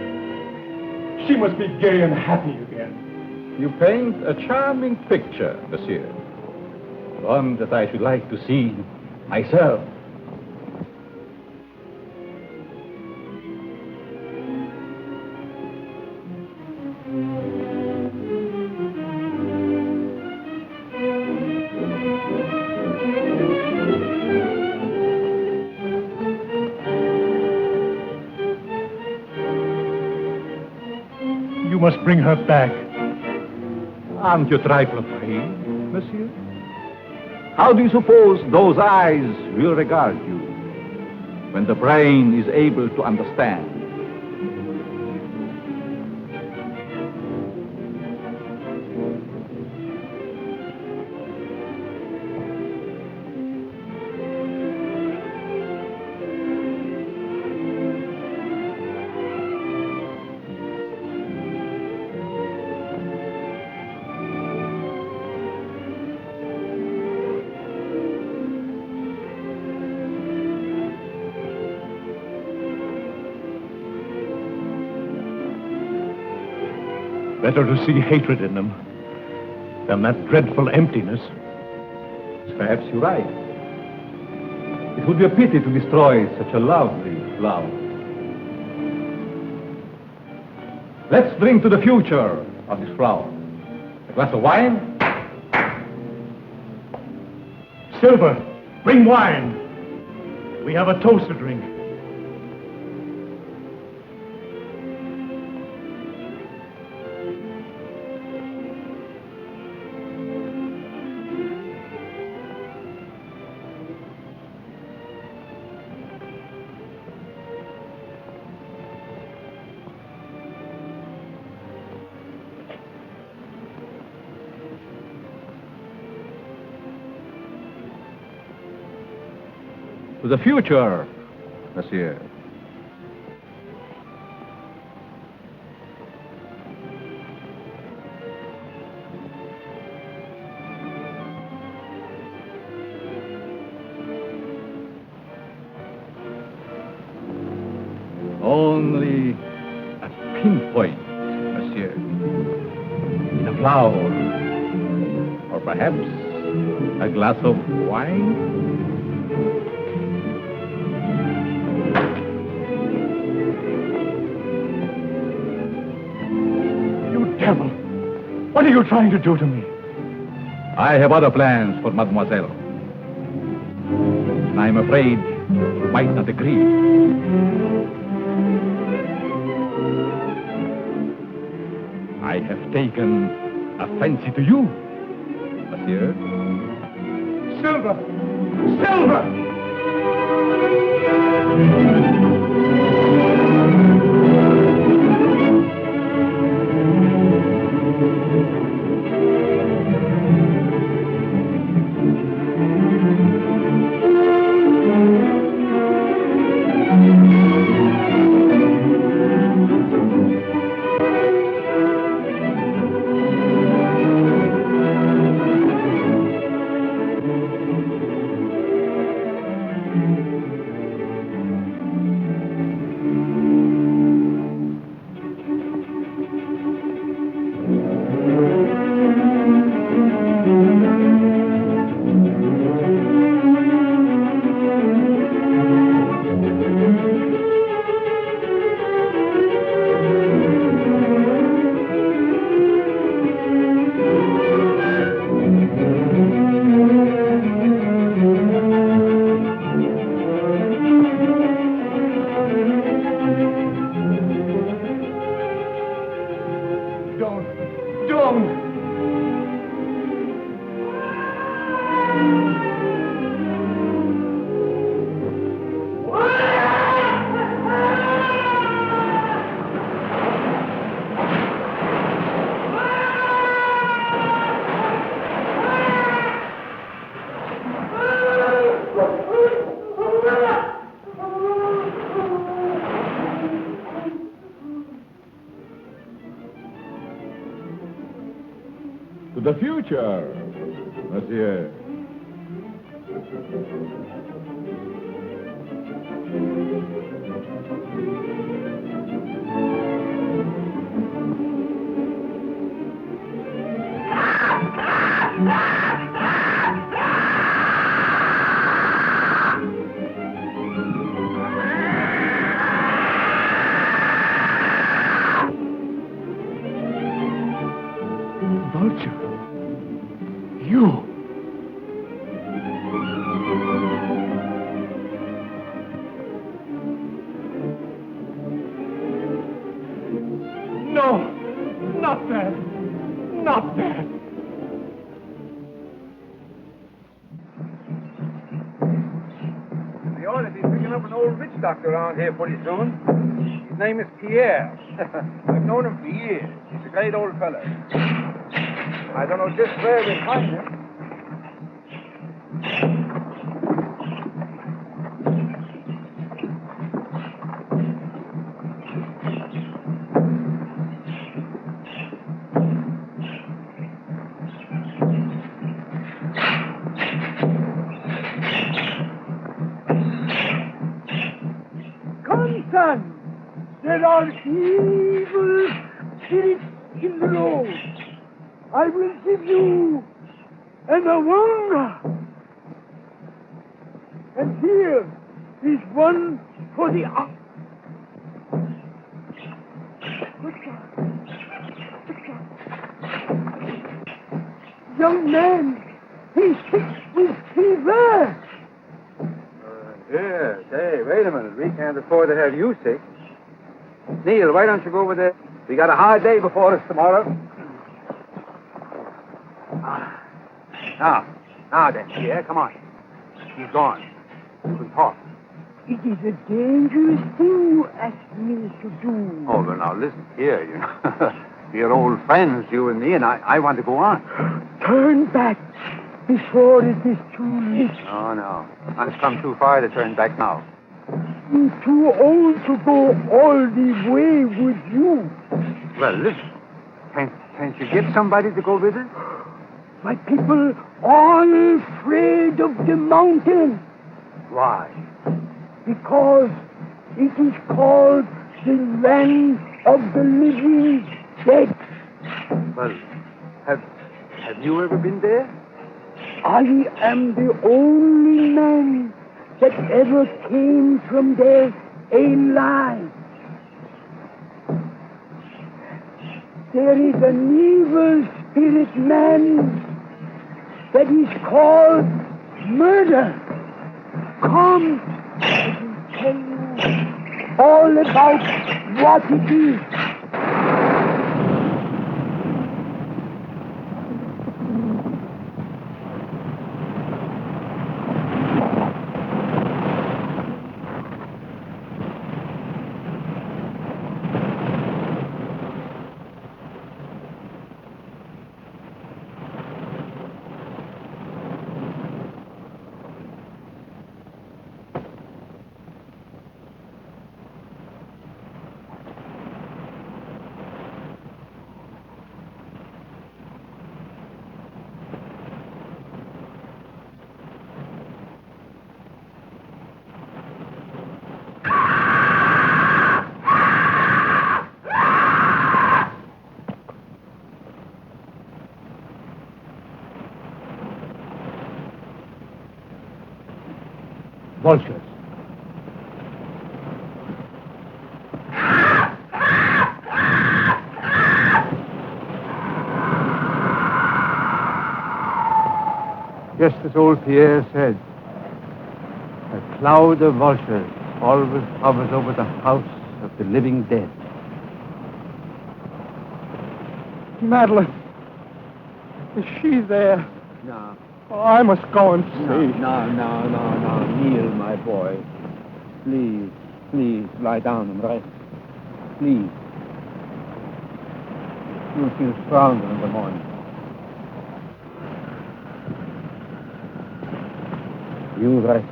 She must be gay and happy again. You paint a charming picture, monsieur. One that I should like to see myself. You must bring her back. Aren't you a trifle afraid, monsieur? How do you suppose those eyes will regard you when the brain is able to understand? Better to see hatred in them than that dreadful emptiness. Perhaps you're right. It would be a pity to destroy such a lovely flower. Let's drink to the future of this flower. A glass of wine? Silver, bring wine. We have a toast to drink. To the future, monsieur. Only a pinpoint, monsieur. In a flower. Or perhaps a glass of wine? You devil! What are you trying to do to me? I have other plans for mademoiselle. And I'm afraid you might not agree. I have taken a fancy to you, monsieur. Silver! Silver! To the future, monsieur. Vulture. You. No, not that. Not that. We ought to be picking up an old witch doctor around here pretty soon. His name is Pierre. I've known him for years. He's a great old fellow. I don't know just where we'll find him. Come, son. There are evil spirits in the road. I will give you an awanga. And here is one for the ox. Young man, he's sick with fever. Yes. Hey, wait a minute. We can't afford to have you sick. Neil, why don't you go over there? We got a hard day before us tomorrow. Now then, Pierre, come on. He's gone. You can talk. It is a dangerous thing you ask me to do. Oh, well, now, listen here, you know. We're old friends, you and me, and I want to go on. Turn back before it is too late. Oh, no. I've come too far to turn back now. I'm too old to go all the way with you. Well, listen. Can't you get somebody to go with us? My people are afraid of the mountain Why? because it is called the land of the living dead. Well, have you ever been there? I am the only man that ever came from there alive. There is an evil spirit man that is called murder. Come, I will tell you all about what it is. Vultures. Just as old Pierre said, a cloud of vultures always hovers over the house of the living dead. Madeline. Is she there? No. Oh, I must go and see. No. Kneel, my boy. Please, lie down and rest. Please. You'll feel stronger in the morning. You rest.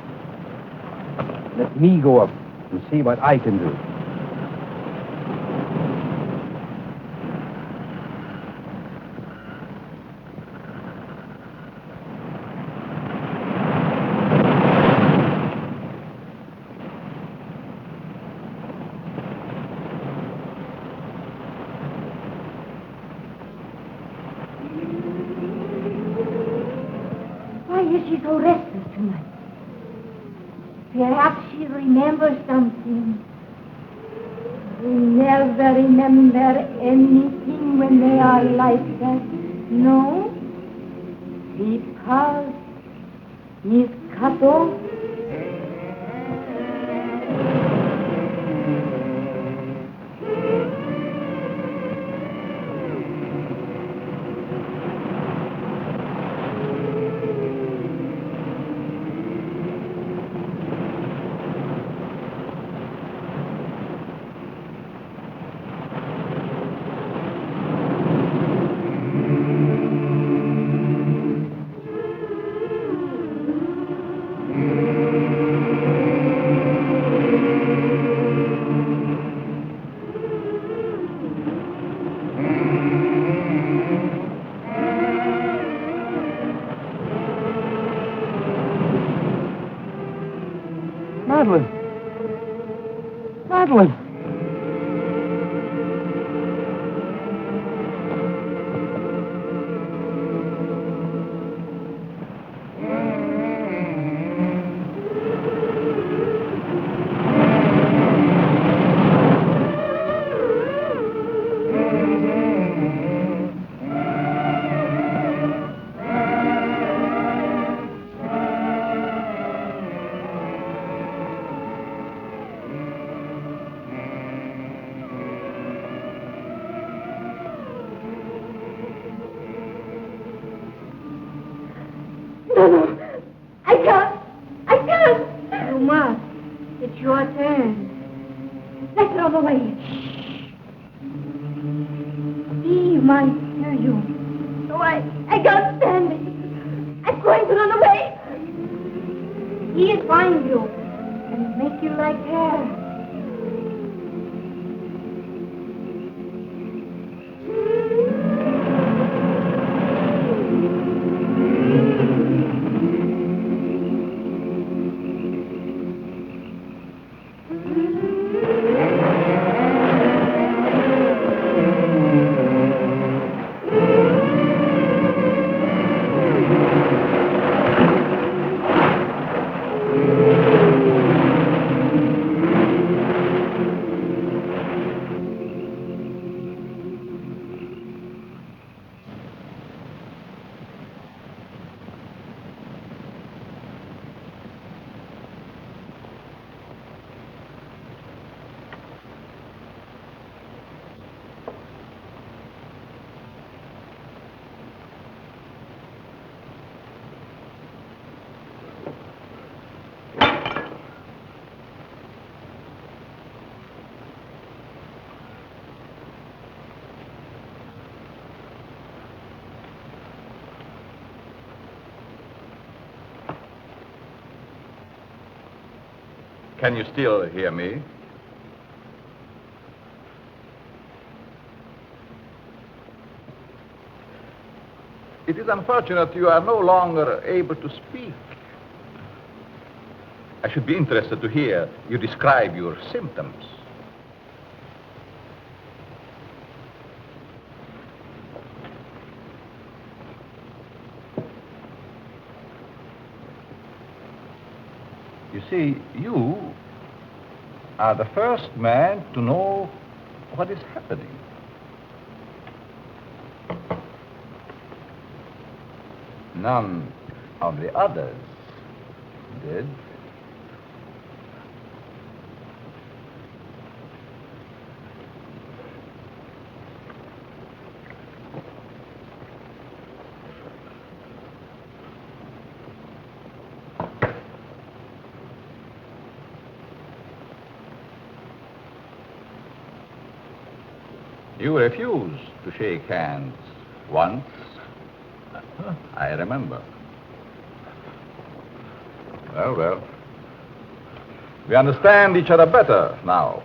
Let me go up and see what I can do. Why is she so restless tonight? Perhaps she remembers something. They never remember anything when they are like that. No? Because he's cut off. Madeline. No. I can't. You must. It's your turn. Let's throw away. Steve might hear you. No, I can't stand it. I going to run away. He'll find you and make you like her. Can you still hear me? It is unfortunate you are no longer able to speak. I should be interested to hear you describe your symptoms. You see, you are the first man to know what is happening. None of the others did. You refused to shake hands once. I remember. Well, well. We understand each other better now.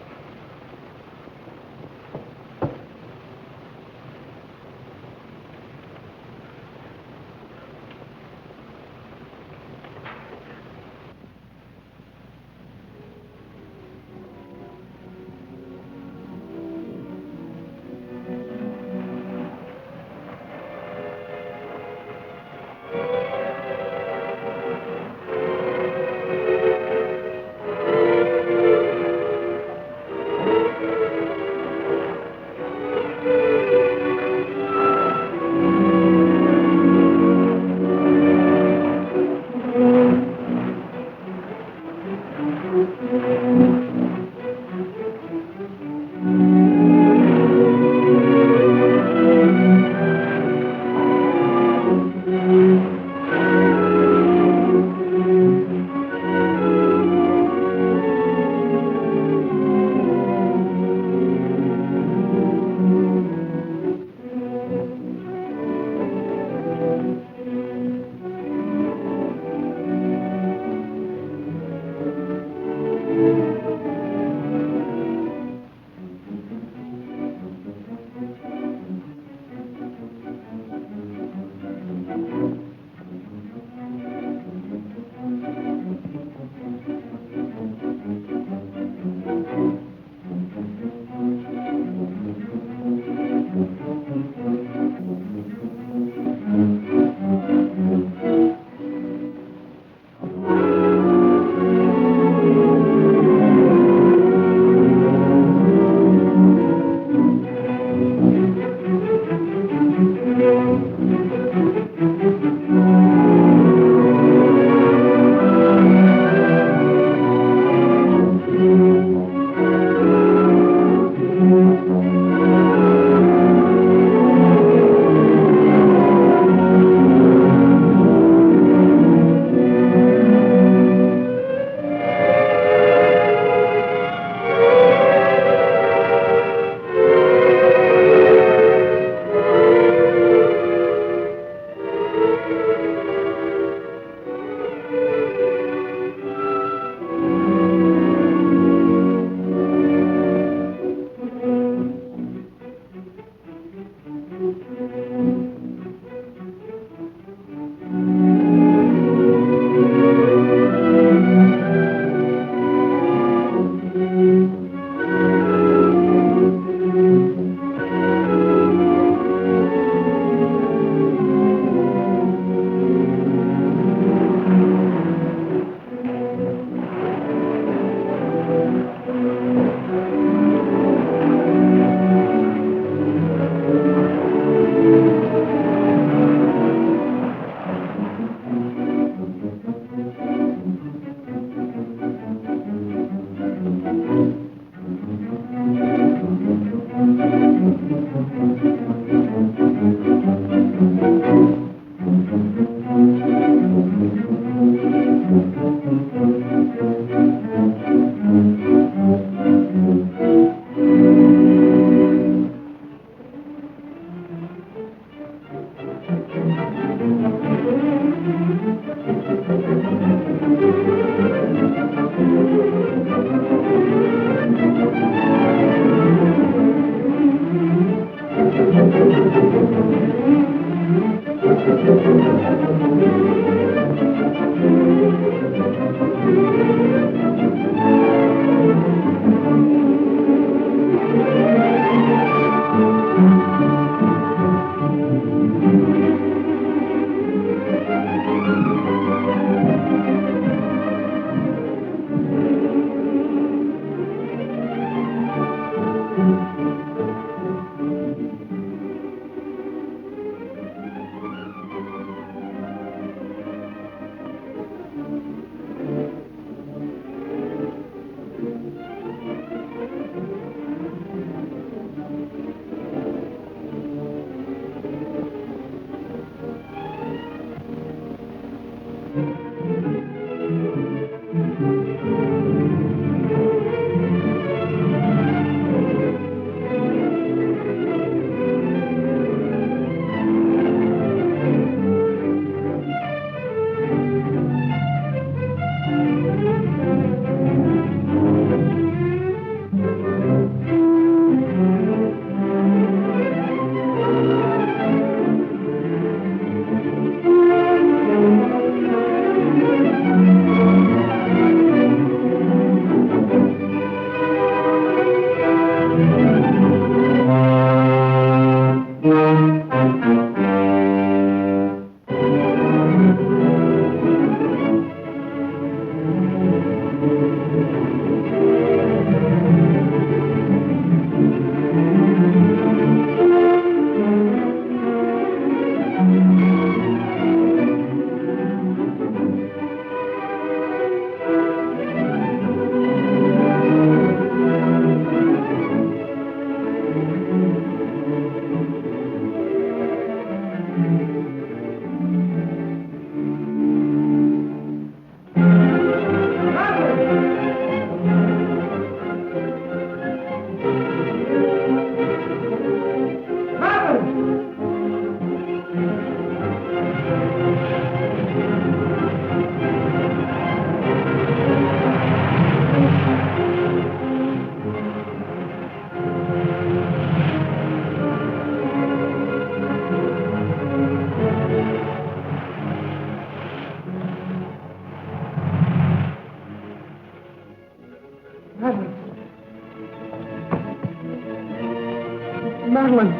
Madeline,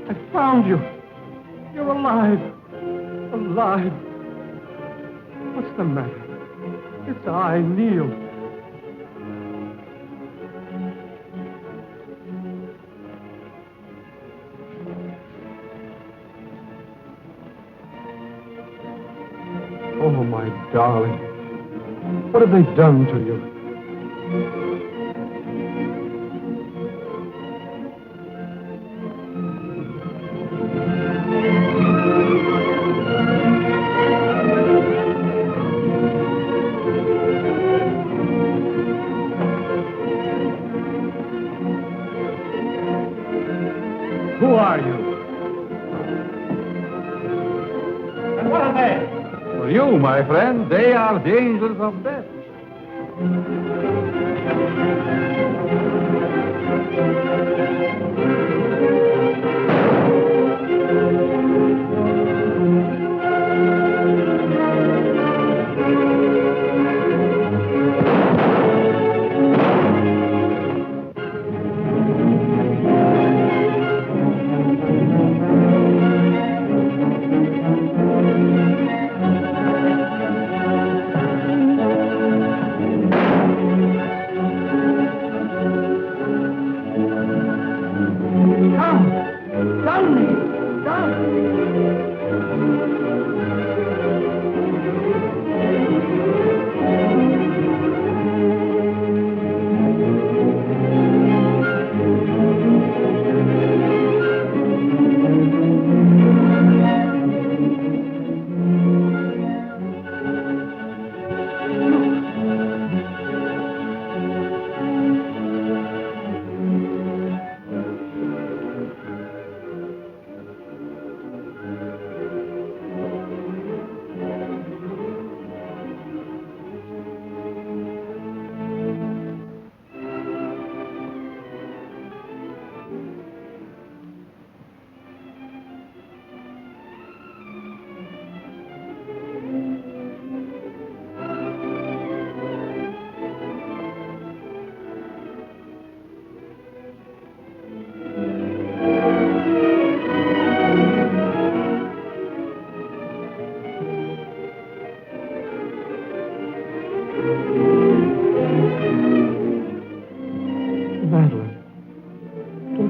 I found you. You're alive. Alive. What's the matter? It's I, Neil. Oh, my darling. What have they done to you? Who are you? And what are they? For you, my friend, they are the angels of death.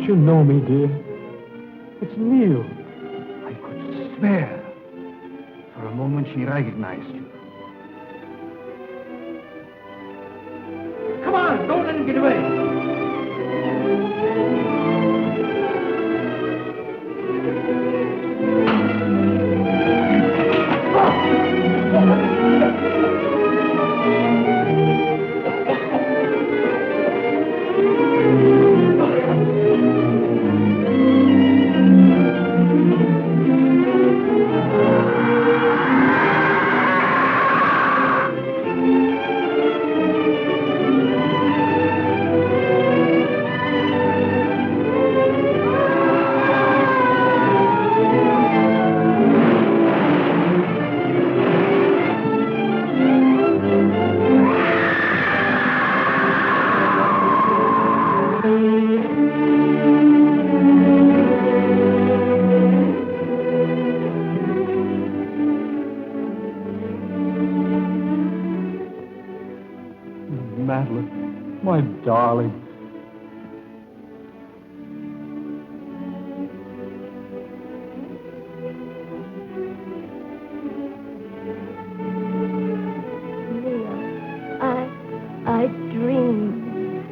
You know me, dear. It's Neil. I could swear. For a moment she recognized you. Come on, don't let him get away. Oh. Madeline, my darling. I dreamed.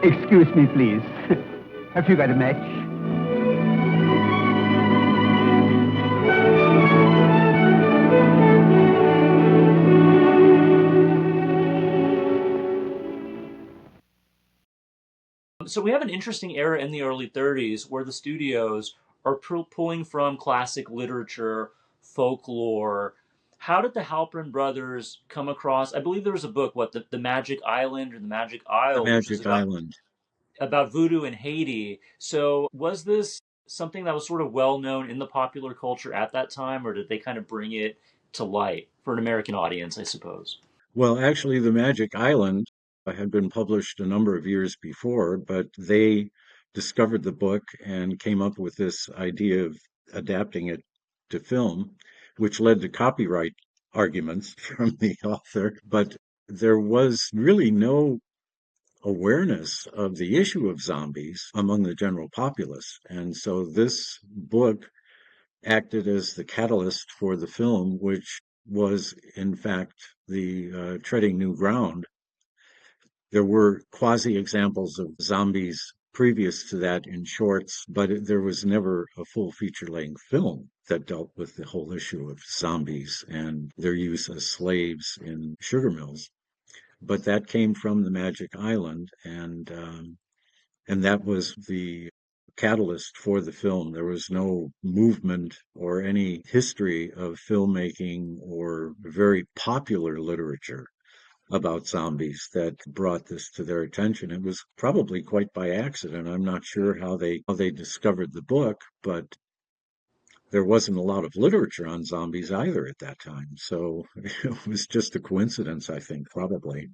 Excuse me, please. Have you got a match? So we have an interesting era in the early 30s where the studios are pulling from classic literature, folklore. How did the Halpern brothers come across? I believe there was a book, the Magic Island or the Magic The Isle, which is Magic Island. about voodoo in Haiti. So was this something that was sort of well known in the popular culture at that time, or did they kind of bring it to light for an American audience, I suppose? Well, actually, The Magic Island had been published a number of years before, but they discovered the book and came up with this idea of adapting it to film, which led to copyright arguments from the author. But there was really no awareness of the issue of zombies among the general populace. And so this book acted as the catalyst for the film, which was, in fact, the treading new ground. There were quasi examples of zombies previous to that in shorts, but there was never a full feature length film that dealt with the whole issue of zombies and their use as slaves in sugar mills. But that came from the Magic Island, and that was the catalyst for the film. There was no movement or any history of filmmaking or very popular literature about zombies that brought this to their attention. It was probably quite by accident. I'm not sure how they discovered the book, but there wasn't a lot of literature on zombies either at that time. So it was just a coincidence, I think, probably.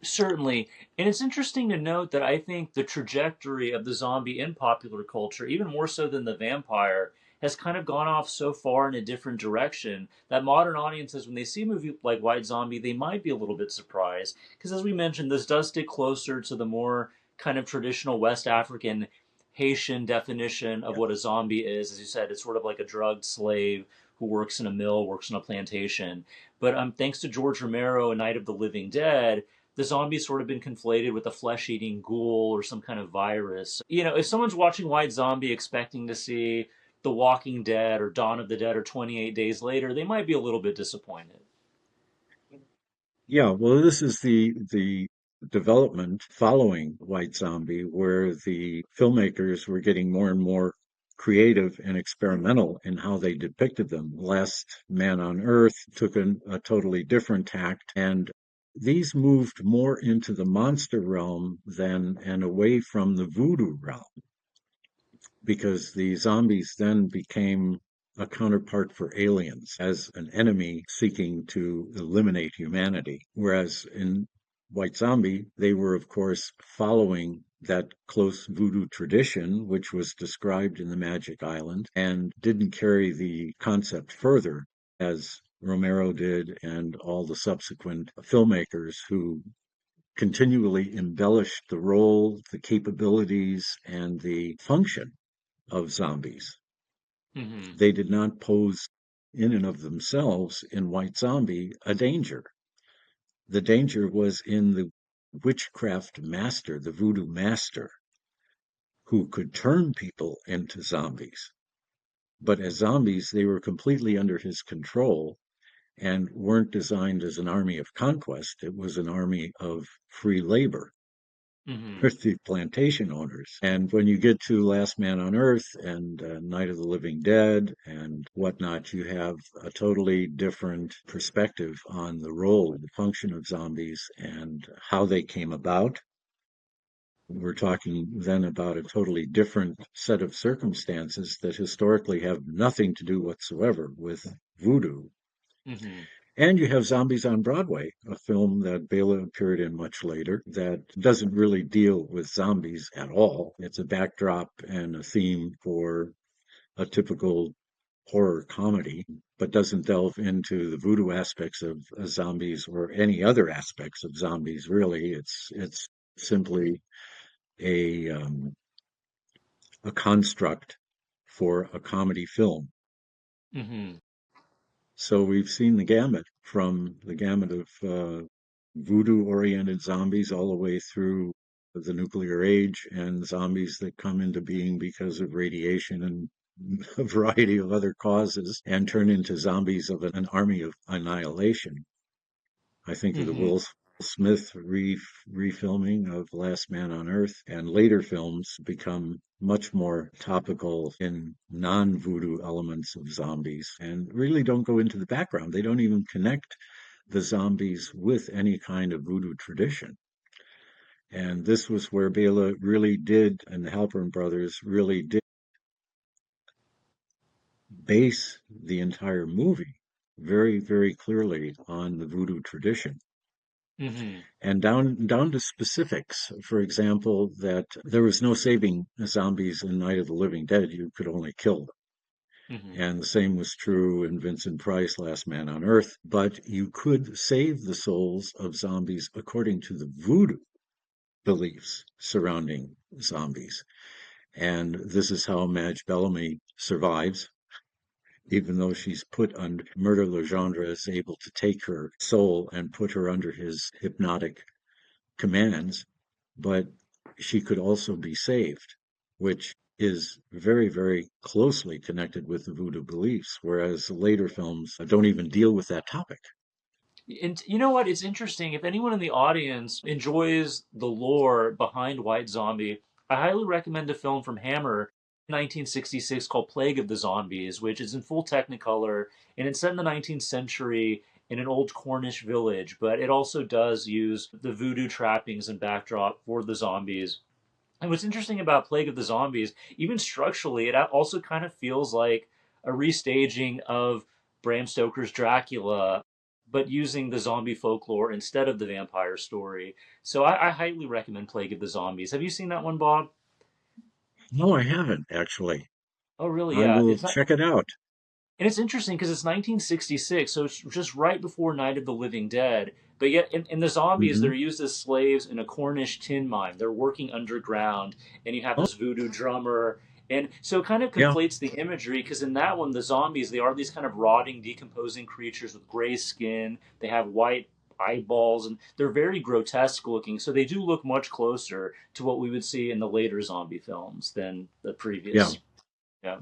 Certainly. And it's interesting to note that I think the trajectory of the zombie in popular culture, even more so than the vampire, has kind of gone off so far in a different direction that modern audiences, when they see a movie like White Zombie, they might be a little bit surprised. Because as we mentioned, this does stick closer to the more kind of traditional West African Haitian definition of what a zombie is. As you said, it's sort of like a drugged slave who works in a mill, works on a plantation. But thanks to George Romero, A Night of the Living Dead, the zombie's sort of been conflated with a flesh-eating ghoul or some kind of virus. You know, if someone's watching White Zombie expecting to see The Walking Dead or Dawn of the Dead or 28 Days Later, they might be a little bit disappointed. Yeah, well, this is the development following White Zombie, where the filmmakers were getting more and more creative and experimental in how they depicted them. Last Man on Earth took a totally different tact, and these moved more into the monster realm than and away from the voodoo realm, because the zombies then became a counterpart for aliens as an enemy seeking to eliminate humanity. Whereas in White Zombie, they were, of course, following that close voodoo tradition, which was described in the Magic Island, and didn't carry the concept further, as Romero did and all the subsequent filmmakers who continually embellished the role, the capabilities, and the function of zombies. Mm-hmm. They did not pose in and of themselves in White Zombie a danger. The danger was in the witchcraft master, the voodoo master, who could turn people into zombies. But as zombies, they were completely under his control and weren't designed as an army of conquest. It was an army of free labor Mm-hmm. for the plantation owners. And when you get to Last Man on Earth and Night of the Living Dead and whatnot, you have a totally different perspective on the role and the function of zombies and how they came about. We're talking then about a totally different set of circumstances that historically have nothing to do whatsoever with voodoo. Mm-hmm. And you have Zombies on Broadway, a film that Bela appeared in much later that doesn't really deal with zombies at all. It's a backdrop and a theme for a typical horror comedy, but doesn't delve into the voodoo aspects of zombies or any other aspects of zombies. Really, it's simply a um, a construct for a comedy film. Hmm. So we've seen the gamut of voodoo-oriented zombies all the way through the nuclear age and zombies that come into being because of radiation and a variety of other causes and turn into zombies of an army of annihilation. I think of the Hmm. Will Smith refilming of Last Man on Earth, and later films become much more topical in non-voodoo elements of zombies and really don't go into the background. They don't even connect the zombies with any kind of voodoo tradition. And this was where Bela really did, and the Halpern brothers really did base the entire movie very, very clearly on the voodoo tradition. Hmm. And down to specifics. For example, that there was no saving zombies in Night of the Living Dead. You could only kill them. Hmm. And the same was true in Vincent Price, Last Man on Earth. But you could save the souls of zombies according to the voodoo beliefs surrounding zombies. And this is how Madge Bellamy survives. Even though she's put under Murder Legendre is able to take her soul and put her under his hypnotic commands, but she could also be saved, which is very, very closely connected with the voodoo beliefs, whereas later films don't even deal with that topic. And you know what? It's interesting. If anyone in the audience enjoys the lore behind White Zombie, I highly recommend a film from Hammer, 1966, called Plague of the Zombies, which is in full Technicolor, and it's set in the 19th century in an old Cornish village, but it also does use the voodoo trappings and backdrop for the zombies. And what's interesting about Plague of the Zombies, even structurally, it also kind of feels like a restaging of Bram Stoker's Dracula, but using the zombie folklore instead of the vampire story. So I highly recommend Plague of the Zombies. Have you seen that one, Bob? No, I haven't actually. Oh, really? I Yeah. will It's not. check it out. And it's interesting because it's 1966, so it's just right before Night of the Living Dead. But yet, in the zombies, Hmm. they're used as slaves in a Cornish tin mine. They're working underground, and you have Oh, this voodoo drummer. And so it kind of yeah, conflates the imagery because in that one, the zombies, they are these kind of rotting, decomposing creatures with gray skin. They have white eyeballs, and they're very grotesque looking. So they do look much closer to what we would see in the later zombie films than the yeah, previous. Yeah.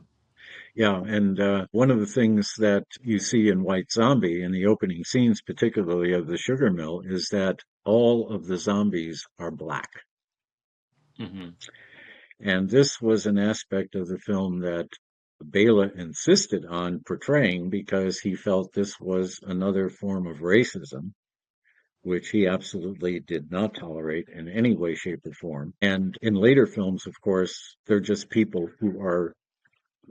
yeah. And one of the things that you see in White Zombie in the opening scenes, particularly of the sugar mill, is that all of the zombies are black. Hmm. And this was an aspect of the film that Bela insisted on portraying because he felt this was another form of racism, which he absolutely did not tolerate in any way, shape, or form. And in later films, of course, they're just people who are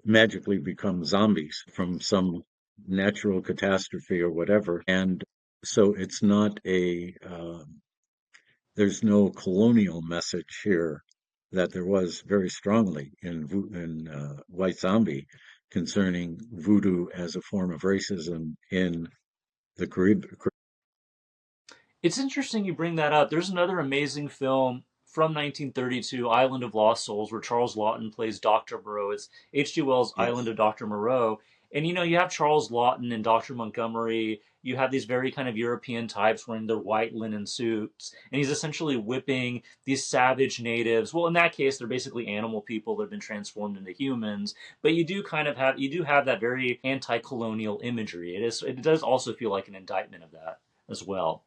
magically become zombies from some natural catastrophe or whatever. And so it's not there's no colonial message here that there was very strongly in White Zombie concerning voodoo as a form of racism in the Caribbean. It's interesting you bring that up. There's another amazing film from 1932, Island of Lost Souls, where Charles Lawton plays Dr. Moreau. It's H.G. Wells' Island Yes. of Dr. Moreau. And you have Charles Lawton and Dr. Montgomery. You have these very kind of European types wearing their white linen suits. And he's essentially whipping these savage natives. Well, in that case, they're basically animal people that have been transformed into humans. But you do have that very anti-colonial imagery. It does also feel like an indictment of that as well.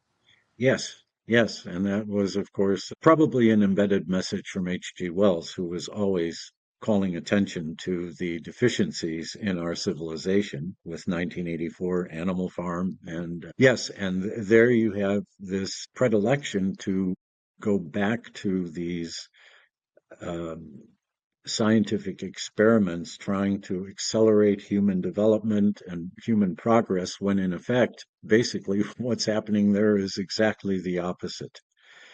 Yes, yes. And that was, of course, probably an embedded message from H.G. Wells, who was always calling attention to the deficiencies in our civilization with 1984 Animal Farm. And yes, and there you have this predilection to go back to these um, scientific experiments trying to accelerate human development and human progress when in effect basically what's happening there is exactly the opposite.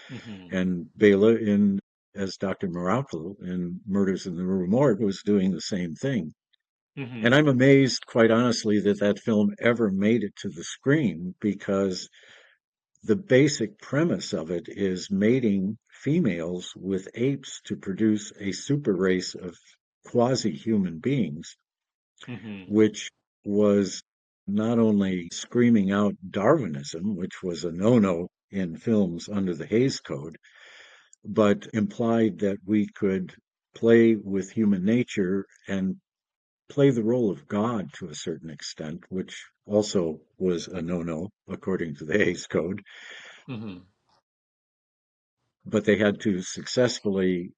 Hmm. And Bela in as Dr. Miracle in Murders in the Rue Morgue was doing the same thing. Hmm. And I'm amazed, quite honestly, that that film ever made it to the screen, because the basic premise of it is mating females with apes to produce a super race of quasi-human beings, Hmm. which was not only screaming out Darwinism, which was a no-no in films under the Hays Code, but implied that we could play with human nature and play the role of God to a certain extent, which also was a no-no according to the Hays Code. Hmm. But they had to successfully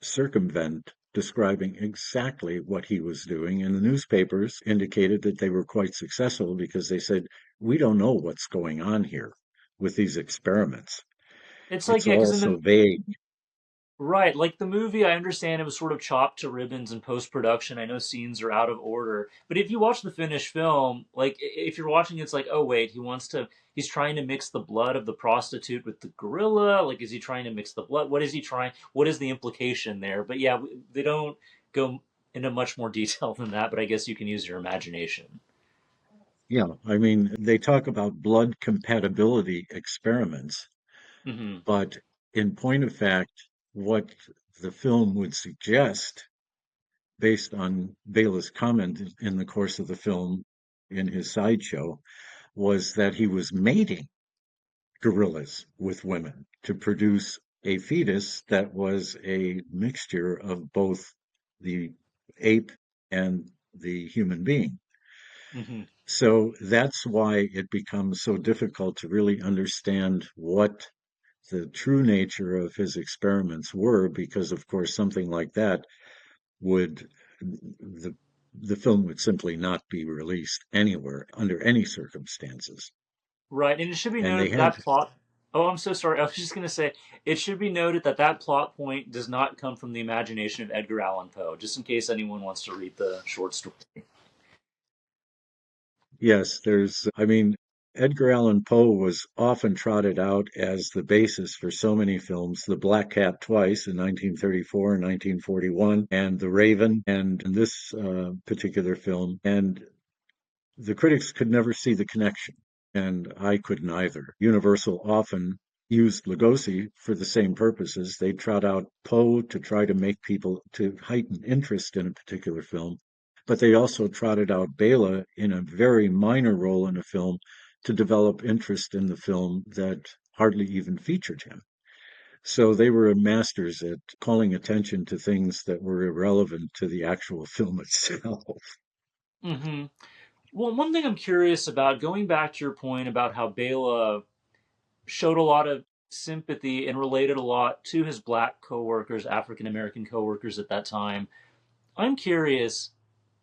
circumvent describing exactly what he was doing. And the newspapers indicated that they were quite successful because they said, we don't know what's going on here with these experiments. It's like, It's yeah, because all in so the vague. right, like the movie, I understand it was sort of chopped to ribbons in post production. I know scenes are out of order, but if you watch the finished film, like if you're watching, it's like, oh wait, he's trying to mix the blood of the prostitute with the gorilla. Like, is he trying to mix the blood? What is he trying? What is the implication there? But yeah, they don't go into much more detail than that. But I guess you can use your imagination. Yeah, I mean, they talk about blood compatibility experiments, Hmm. but in point of fact, what the film would suggest, based on Bela's comment in the course of the film in his sideshow, was that he was mating gorillas with women to produce a fetus that was a mixture of both the ape and the human being. Hmm. So that's why it becomes so difficult to really understand what the true nature of his experiments were, because of course something like that would the the film would simply not be released anywhere under any circumstances. Right, and it should be And they noted that had that plot. Oh, I'm so sorry. I was just going to say it should be noted that that plot point does not come from the imagination of Edgar Allan Poe. Just in case anyone wants to read the short story. Yes, I mean, Edgar Allan Poe was often trotted out as the basis for so many films. The Black Cat twice in 1934 and 1941, and The Raven, and in this particular film. And the critics could never see the connection, and I couldn't either. Universal often used Lugosi for the same purposes. They trot out Poe to try to make people to heighten interest in a particular film, but they also trotted out Bela in a very minor role in a film to develop interest in the film that hardly even featured him. So they were masters at calling attention to things that were irrelevant to the actual film itself. Hmm. Well, one thing I'm curious about, going back to your point about how Bela showed a lot of sympathy and related a lot to his black coworkers, African American coworkers at that time. I'm curious,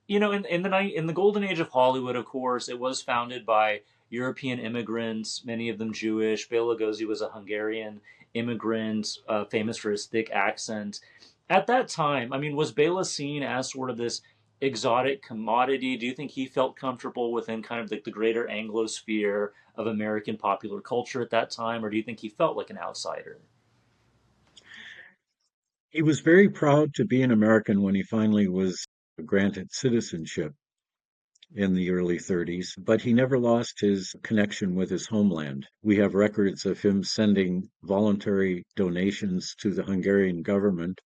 in the golden age of Hollywood, of course, it was founded by European immigrants, many of them Jewish. Bela Lugosi was a Hungarian immigrant, famous for his thick accent. At that time, I mean, was Bela seen as sort of this exotic commodity? Do you think he felt comfortable within kind of the greater Anglosphere of American popular culture at that time, or do you think he felt like an outsider? He was very proud to be an American when he finally was granted citizenship in the early 30s, but he never lost his connection with his homeland. We have records of him sending voluntary donations to the Hungarian government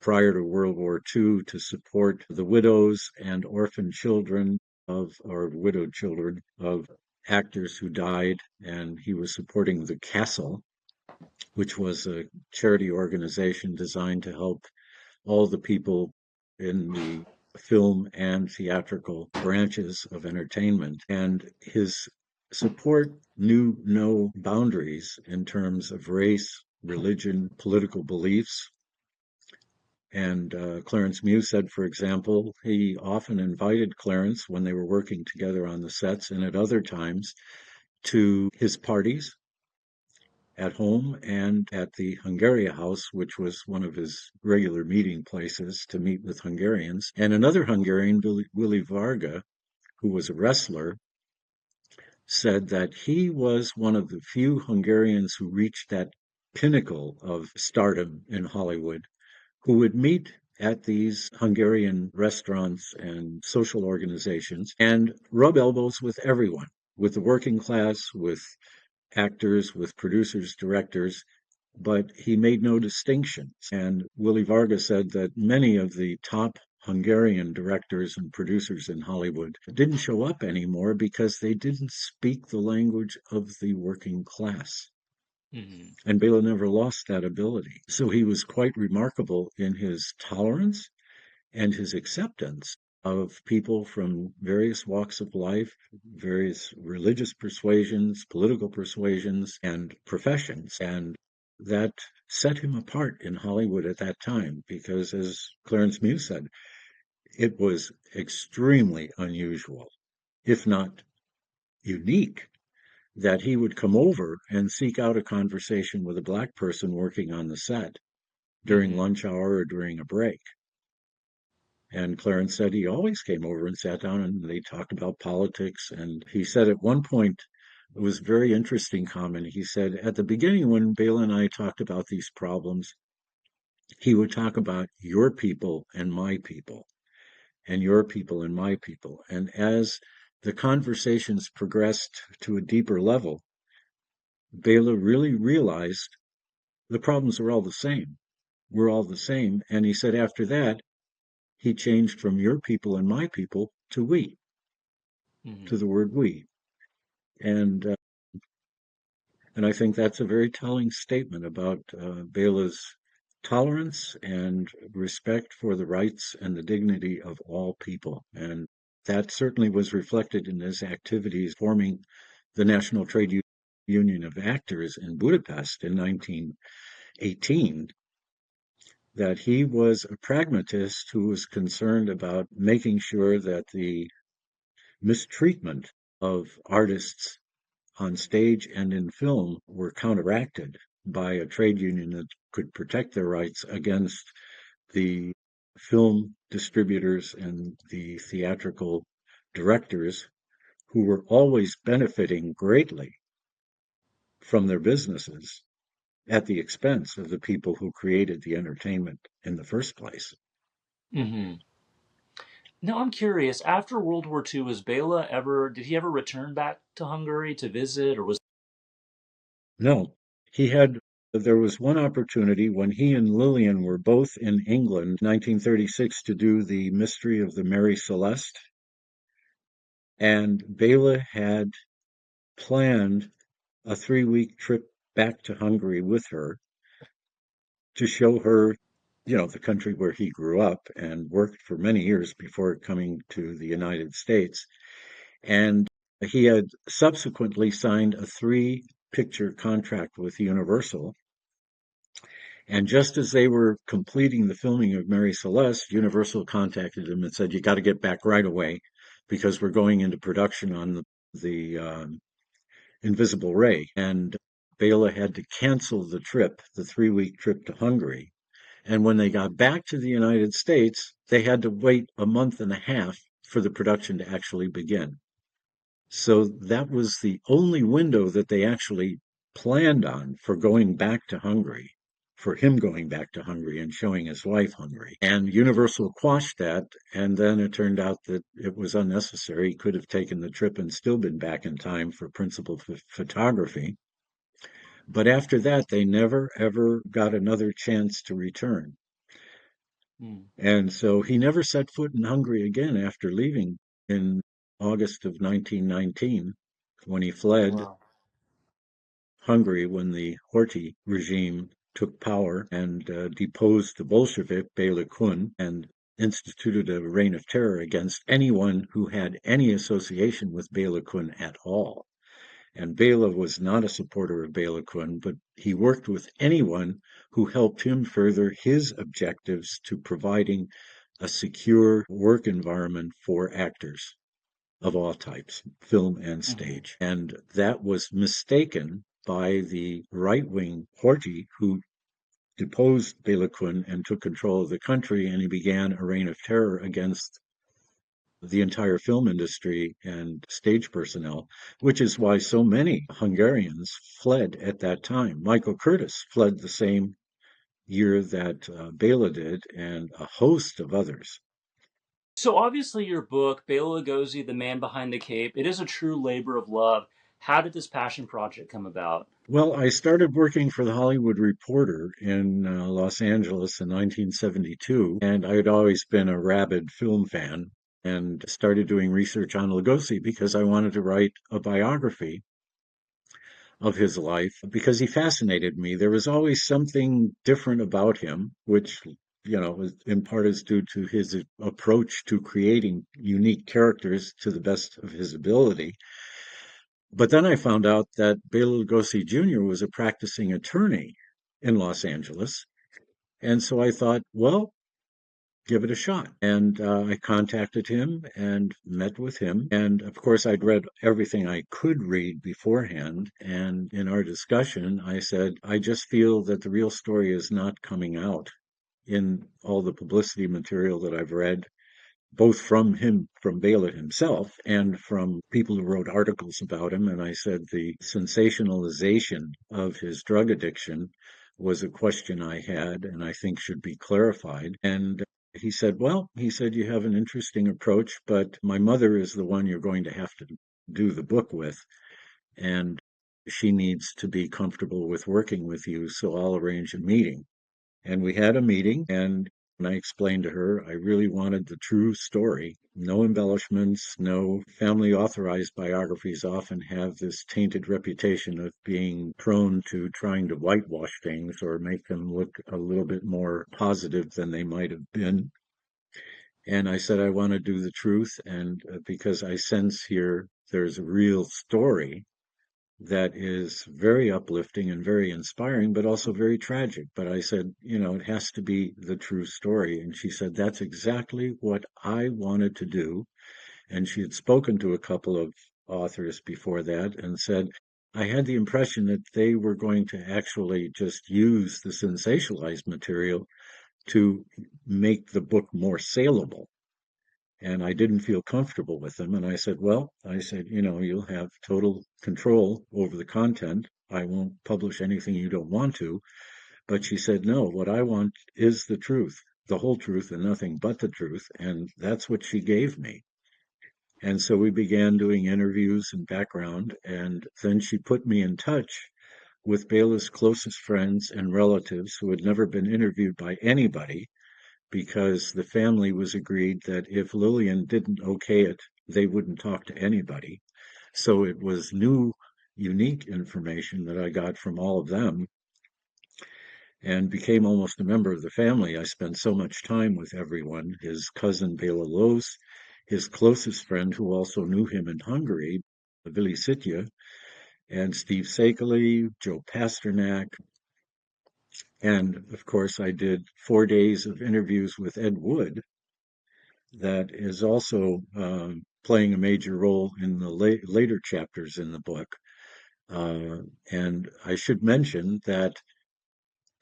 prior to World War II to support the widows and orphan children or widowed children of actors who died, and he was supporting the Castle, which was a charity organization designed to help all the people in the film and theatrical branches of entertainment. And his support knew no boundaries in terms of race, religion, political beliefs. And Clarence Mew said, for example, he often invited Clarence when they were working together on the sets and at other times to his parties at home and at the Hungaria House, which was one of his regular meeting places to meet with Hungarians. And another Hungarian, Willy Varga, who was a wrestler, said that he was one of the few Hungarians who reached that pinnacle of stardom in Hollywood, who would meet at these Hungarian restaurants and social organizations and rub elbows with everyone, with the working class, with actors, with producers, directors, but he made no distinctions. And Willy Varga said that many of the top Hungarian directors and producers in Hollywood didn't show up anymore because they didn't speak the language of the working class. Mm-hmm. And Bela never lost that ability. So he was quite remarkable in his tolerance and his acceptance of people from various walks of life, various religious persuasions, political persuasions, and professions. And that set him apart in Hollywood at that time because, as Clarence Muse said, it was extremely unusual, if not unique, that he would come over and seek out a conversation with a black person working on the set during lunch hour or during a break. And Clarence said he always came over and sat down and they talked about politics. And he said at one point, it was a very interesting comment. He said, at the beginning, when Bela and I talked about these problems, he would talk about your people and my people, and your people and my people. And as the conversations progressed to a deeper level, Bela really realized the problems are all the same. We're all the same. And he said after that, he changed from your people and my people to we, to the word we. And I think that's a very telling statement about Bela's tolerance and respect for the rights and the dignity of all people. And that certainly was reflected in his activities forming the National Trade Union of Actors in Budapest in 1918, that he was a pragmatist who was concerned about making sure that the mistreatment of artists on stage and in film were counteracted by a trade union that could protect their rights against the film distributors and the theatrical directors who were always benefiting greatly from their businesses at the expense of the people who created the entertainment in the first place. Mm-hmm. Now I'm curious. After World War II, did he ever return back to Hungary to visit, or was? No, there was one opportunity when he and Lillian were both in England, 1936, to do The Mystery of the Mary Celeste. And Bela had planned a 3-week trip back to Hungary with her to show her, the country where he grew up and worked for many years before coming to the United States. And he had subsequently signed a 3-picture contract with Universal. And just as they were completing the filming of Mary Celeste, Universal contacted him and said, you got to get back right away because we're going into production on the Invisible Ray. And Bela had to cancel the 3-week trip to Hungary. And when they got back to the United States, they had to wait a month and a half for the production to actually begin. So that was the only window that they actually planned on for going back to Hungary, for him going back to Hungary and showing his wife Hungary. And Universal quashed that, and then it turned out that it was unnecessary. He could have taken the trip and still been back in time for principal photography. But after that, they never, ever got another chance to return. And so he never set foot in Hungary again after leaving in August of 1919, when he fled Hungary when the Horthy regime took power and deposed the Bolshevik Bela Kun and instituted a reign of terror against anyone who had any association with Bela Kun at all. And Bela was not a supporter of Bela Kun, but he worked with anyone who helped him further his objectives to providing a secure work environment for actors of all types, film and stage. And that was mistaken by the right-wing Horthy, who deposed Bela Kun and took control of the country, and he began a reign of terror against the entire film industry and stage personnel, which is why so many Hungarians fled at that time. Michael Curtis fled the same year that Bela did, and a host of others. So obviously your book, Bela Lugosi, The Man Behind the Cape, it is a true labor of love. How did this passion project come about? Well, I started working for the Hollywood Reporter in Los Angeles in 1972, and I had always been a rabid film fan and started doing research on Lugosi because I wanted to write a biography of his life because he fascinated me. There was always something different about him, which, in part is due to his approach to creating unique characters to the best of his ability. But then I found out that Bela Lugosi Jr. was a practicing attorney in Los Angeles. And so I thought, well, give it a shot. And I contacted him and met with him. And of course, I'd read everything I could read beforehand. And in our discussion, I said, I just feel that the real story is not coming out in all the publicity material that I've read, both from him, from Bela himself, and from people who wrote articles about him. And I said the sensationalization of his drug addiction was a question I had and I think should be clarified. And he said, well, he said, you have an interesting approach, but my mother is the one you're going to have to do the book with. And she needs to be comfortable with working with you, so I'll arrange a meeting. And we had a meeting, and I explained to her I really wanted the true story. No embellishments, no family authorized biographies often have this tainted reputation of being prone to trying to whitewash things or make them look a little bit more positive than they might have been. And I said, I want to do the truth. And because I sense here there's a real story that is very uplifting and very inspiring, but also very tragic. But I said, it has to be the true story. And she said, that's exactly what I wanted to do. And she had spoken to a couple of authors before that and said, I had the impression that they were going to actually just use the sensationalized material to make the book more saleable. And I didn't feel comfortable with them. And I said, you'll have total control over the content. I won't publish anything you don't want to. But she said, no, what I want is the truth, the whole truth and nothing but the truth. And that's what she gave me. And so we began doing interviews and background. And then she put me in touch with Bela's closest friends and relatives who had never been interviewed by anybody, because the family was agreed that if Lillian didn't okay it, they wouldn't talk to anybody. So it was new, unique information that I got from all of them and became almost a member of the family. I spent so much time with everyone, his cousin Bela Lugosi, his closest friend who also knew him in Hungary, Vili Sitya, and Steve Sakely, Joe Pasternak. And of course, I did 4 days of interviews with Ed Wood, that is also playing a major role in the later chapters in the book. And I should mention that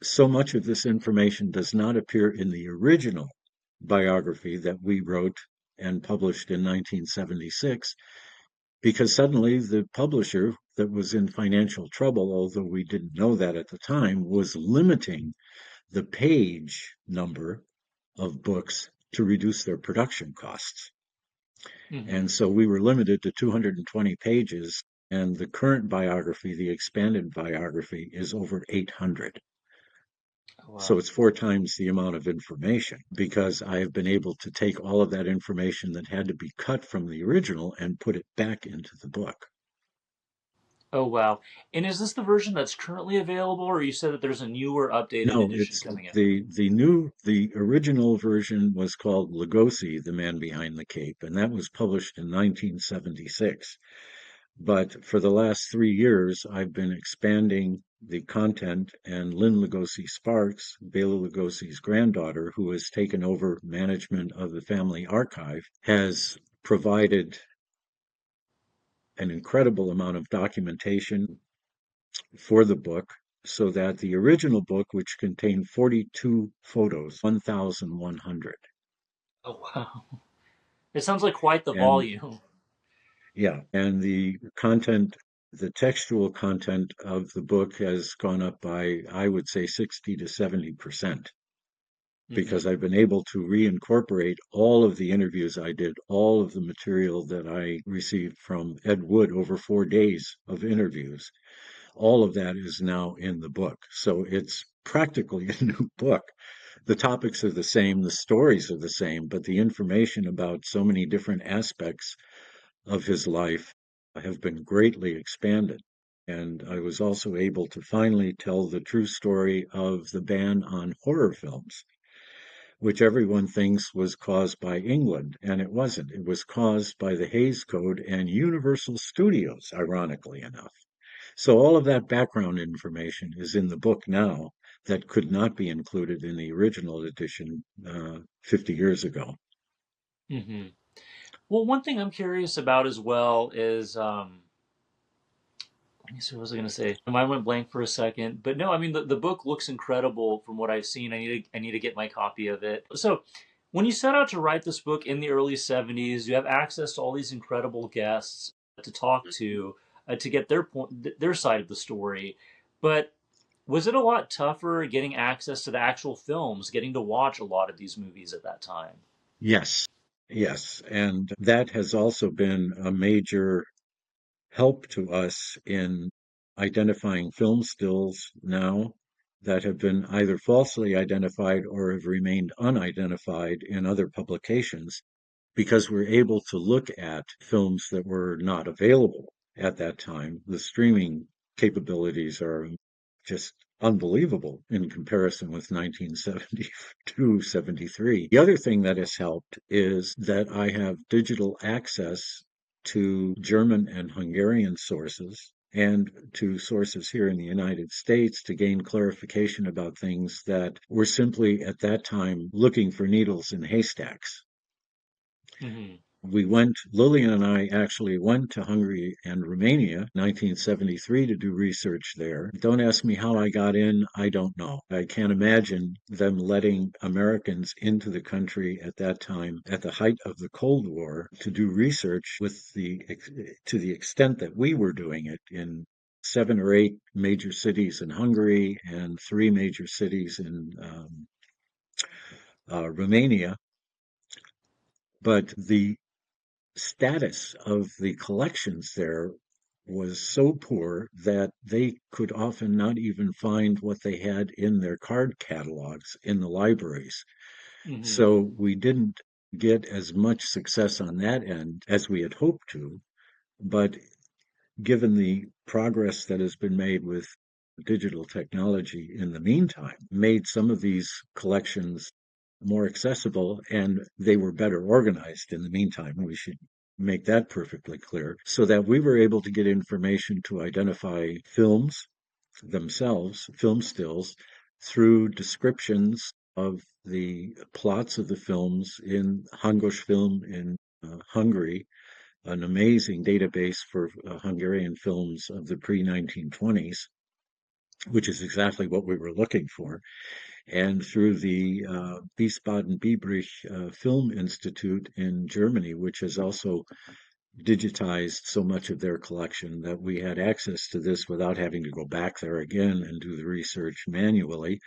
so much of this information does not appear in the original biography that we wrote and published in 1976, because suddenly the publisher that was in financial trouble, although we didn't know that at the time, was limiting the page number of books to reduce their production costs. Mm-hmm. And so we were limited to 220 pages, and the current biography, the expanded biography, is over 800. Wow. So it's 4 times the amount of information, because I have been able to take all of that information that had to be cut from the original and put it back into the book. Oh, wow. And is this the version that's currently available, or you said that there's a newer, updated edition coming out? The original version was called Lugosi, The Man Behind the Cape, and that was published in 1976. But for the last 3 years, I've been expanding the content, and Lynn Lugosi Sparks, Bela Lugosi's granddaughter, who has taken over management of the family archive, has provided an incredible amount of documentation for the book, so that the original book, which contained 42 photos, 1,100. Oh, wow. It sounds like quite the volume. Yeah, and the content The textual content of the book has gone up by, I would say, 60 to 70%, because I've been able to reincorporate all of the interviews I did, all of the material that I received from Ed Wood over 4 days of interviews. All of that is now in the book. So it's practically a new book. The topics are the same, the stories are the same, but the information about so many different aspects of his life have been greatly expanded. And I was also able to finally tell the true story of the ban on horror films, which everyone thinks was caused by England, and it wasn't. It was caused by the Hays Code and Universal Studios, ironically enough. So all of that background information is in the book now that could not be included in the original edition 50 years ago. Well, one thing I'm curious about as well is, let me see, what was I going to say? My mind went blank for a second, but no, I mean the book looks incredible from what I've seen. I need to get my copy of it. So, when you set out to write this book in the early '70s, you have access to all these incredible guests to talk to get their side of the story. But was it a lot tougher getting access to the actual films, getting to watch a lot of these movies at that time? Yes, yes. And that has also been a major help to us in identifying film stills now that have been either falsely identified or have remained unidentified in other publications, because we're able to look at films that were not available at that time. The streaming capabilities are just unbelievable in comparison with 1972, 73. The other thing that has helped is that I have digital access to German and Hungarian sources and to sources here in the United States to gain clarification about things that were simply at that time looking for needles in haystacks. Lillian and I actually went to Hungary and Romania, 1973, to do research there. Don't ask me how I got in. I don't know. I can't imagine them letting Americans into the country at that time, at the height of the Cold War, to do research to the extent that we were doing it in 7 or 8 major cities in Hungary and 3 major cities in Romania. But the status of the collections there was so poor that they could often not even find what they had in their card catalogs in the libraries. So we didn't get as much success on that end as we had hoped to, but given the progress that has been made with digital technology in the meantime, made some of these collections more accessible, and they were better organized in the meantime. We should make that perfectly clear, so that we were able to get information to identify films themselves, film stills, through descriptions of the plots of the films in Hangos Film in Hungary, an amazing database for Hungarian films of the pre-1920s, which is exactly what we were looking for, and through the Wiesbaden-Biebrich Film Institute in Germany, which has also digitized so much of their collection that we had access to this without having to go back there again and do the research manually.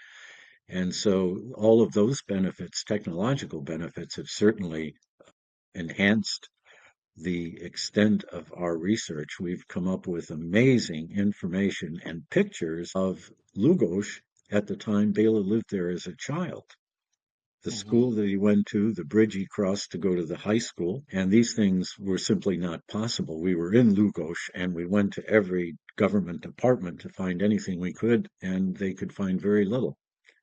And so all of those benefits, technological benefits, have certainly enhanced the extent of our research. We've come up with amazing information and pictures of Lugos at the time Bela lived there as a child. The school that he went to, the bridge he crossed to go to the high school, and these things were simply not possible. We were in Lugos, and we went to every government department to find anything we could, and they could find very little.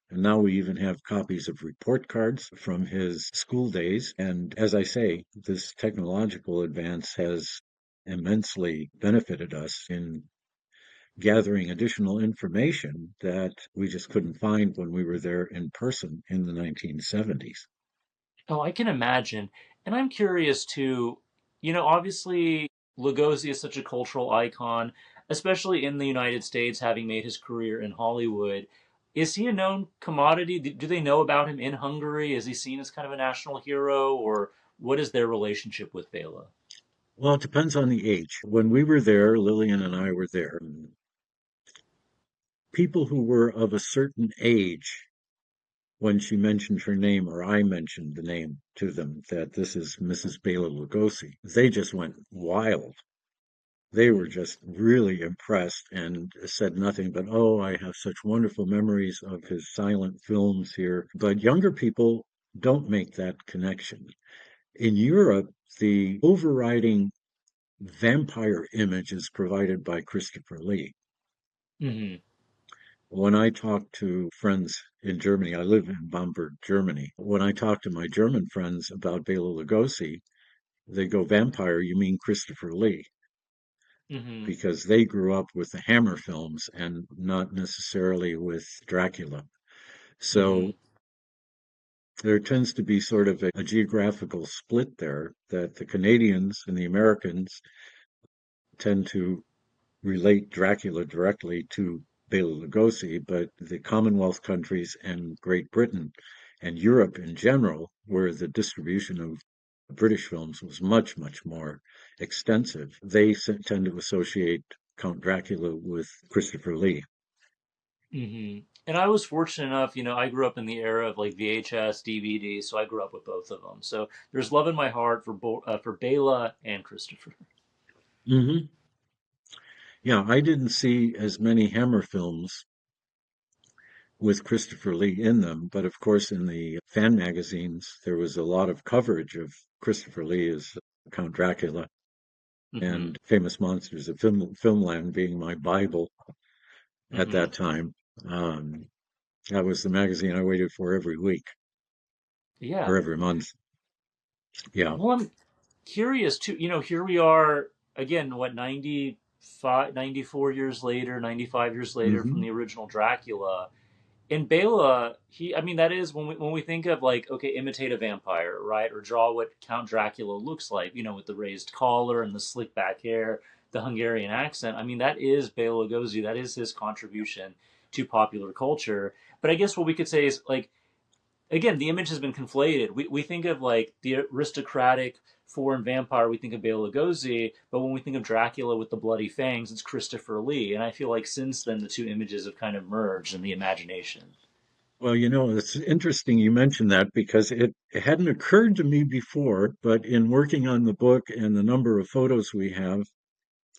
And now we even have copies of report cards from his school days. And as I say, this technological advance has immensely benefited us in gathering additional information that we just couldn't find when we were there in person in the 1970s. Oh, I can imagine. And I'm curious too, obviously Lugosi is such a cultural icon, especially in the United States, having made his career in Hollywood. Is he a known commodity? Do they know about him in Hungary? Is he seen as kind of a national hero, or what is their relationship with Bela? Well, it depends on the age. When we were there, Lillian and I were there, people who were of a certain age, when she mentioned her name or I mentioned the name to them, that this is Mrs. Bela Lugosi, they just went wild. They were just really impressed and said nothing but, oh, I have such wonderful memories of his silent films here. But younger people don't make that connection. In Europe, the overriding vampire image is provided by Christopher Lee. Hmm. When I talk to friends in Germany, I live in Bamberg, Germany. When I talk to my German friends about Bela Lugosi, they go, vampire, you mean Christopher Lee? Hmm. Because they grew up with the Hammer films and not necessarily with Dracula. Hmm. So there tends to be sort of a geographical split there that the Canadians and the Americans tend to relate Dracula directly to Bela Lugosi, but the Commonwealth countries and Great Britain and Europe in general, where the distribution of British films was much, much more extensive, they tend to associate Count Dracula with Christopher Lee. Hmm. And I was fortunate enough, I grew up in the era of like VHS, DVD, so I grew up with both of them. So there's love in my heart for Bela and Christopher. Hmm. Yeah, I didn't see as many Hammer films with Christopher Lee in them, but of course, in the fan magazines, there was a lot of coverage of Christopher Lee as Count Dracula Hmm. and Famous Monsters of Filmland being my Bible at Hmm. that time. Um, that was the magazine I waited for every week Yeah. or every month. Yeah. Well, I'm curious too. Here we are again, what, 95, 94 years later, 95 years later from Hmm. the original Dracula. And Bela, I mean, that is when we think of like, okay, imitate a vampire, right? Or draw what Count Dracula looks like, with the raised collar and the slick back hair, the Hungarian accent. I mean, that is Bela Lugosi. That is his contribution to popular culture. But I guess what we could say is like, again, the image has been conflated. We think of like the aristocratic foreign vampire, we think of Bela Lugosi, but when we think of Dracula with the bloody fangs, it's Christopher Lee. And I feel like since then, the two images have kind of merged in the imagination. Well, it's interesting you mentioned that because it hadn't occurred to me before, but in working on the book and the number of photos we have,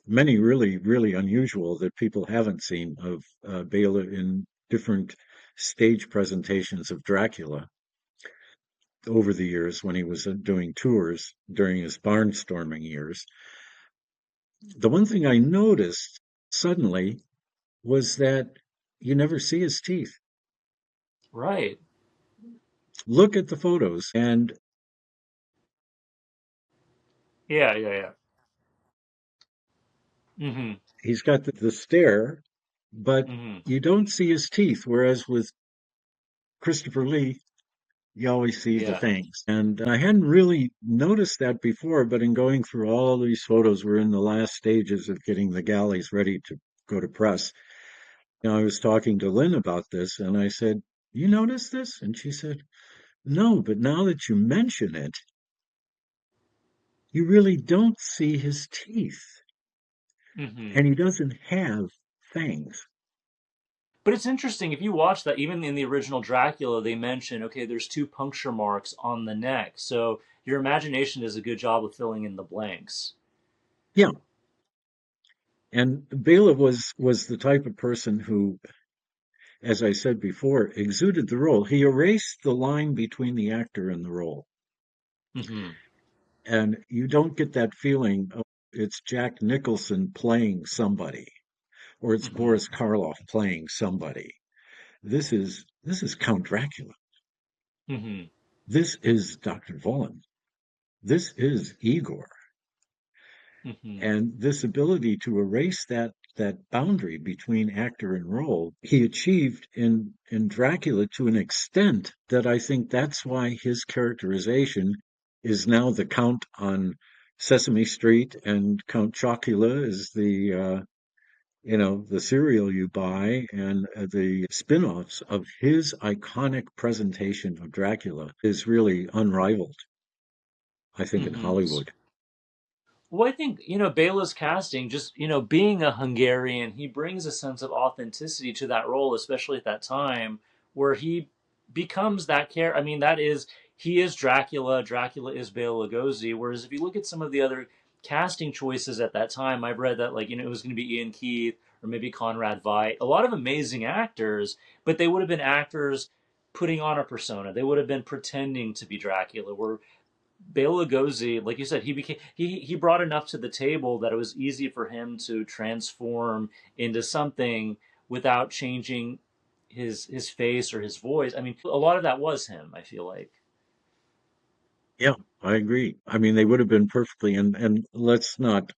many really, really unusual that people haven't seen of Bela in different stage presentations of Dracula over the years when he was doing tours during his barnstorming years. The one thing I noticed suddenly was that you never see his teeth. Right. Look at the photos, and Yeah, yeah, yeah. Mm-hmm. he's got the stare, but Mm-hmm. you don't see his teeth. Whereas with Christopher Lee, you always see the Yeah. fangs. And I hadn't really noticed that before, but in going through all these photos, we're in the last stages of getting the galleys ready to go to press. I was talking to Lynn about this, and I said, you notice this? And she said, no, but now that you mention it, you really don't see his teeth. Mm-hmm. And he doesn't have fangs. But it's interesting if you watch that. Even in the original Dracula, they mention, okay, there's two puncture marks on the neck, so your imagination does a good job of filling in the blanks. Yeah. And Bela was the type of person who, as I said before, exuded the role. He erased the line between the actor and the role. Mm-hmm. And you don't get that feeling of it's Jack Nicholson playing somebody or it's Mm-hmm. Boris Karloff playing somebody. This is Count Dracula. Mm-hmm. This is Dr. Volin. This is Igor. Mm-hmm. And this ability to erase that boundary between actor and role, he achieved in Dracula to an extent that I think that's why his characterization is now the Count on Sesame Street, and Count Chocula is the cereal you buy, and the spin-offs of his iconic presentation of Dracula is really unrivaled, I think, in Mm-hmm. Hollywood. Well, I think, Bela's casting, just, being a Hungarian, he brings a sense of authenticity to that role, especially at that time, where he becomes that character. I mean, he is Dracula. Dracula is Bela Lugosi. Whereas if you look at some of the other casting choices at that time, I've read that, like, it was going to be Ian Keith or maybe Conrad Veidt, a lot of amazing actors, but they would have been actors putting on a persona. They would have been pretending to be Dracula, where Bela Lugosi, like you said, he brought enough to the table that it was easy for him to transform into something without changing his face or his voice. I mean, a lot of that was him, I feel like. Yeah, I agree. I mean, they would have been perfectly, and let's not,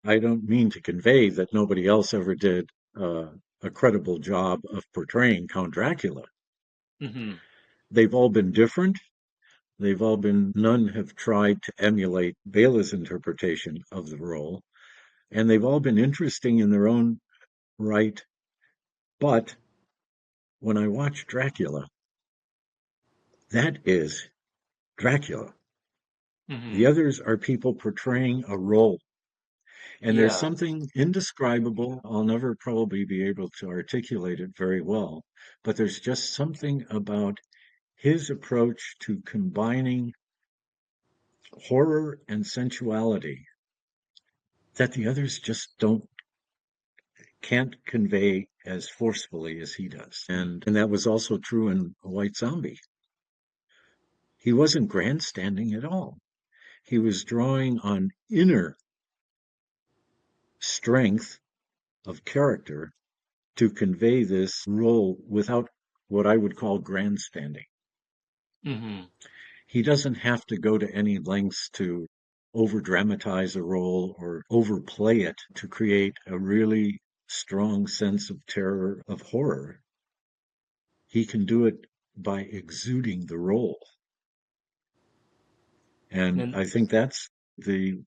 I don't mean to convey that nobody else ever did a credible job of portraying Count Dracula. Hmm. They've all been different. None have tried to emulate Bela's interpretation of the role, and they've all been interesting in their own right. But when I watch Dracula, that is Dracula. The Hmm. others are people portraying a role. And there's Yeah. something indescribable. I'll never probably be able to articulate it very well, but there's just something about his approach to combining horror and sensuality that the others just can't convey as forcefully as he does. And that was also true in White Zombie. He wasn't grandstanding at all. He was drawing on inner strength of character to convey this role without what I would call grandstanding. Hmm. He doesn't have to go to any lengths to over dramatize a role or overplay it to create a really strong sense of terror, of horror. He can do it by exuding the role. And And I think that's the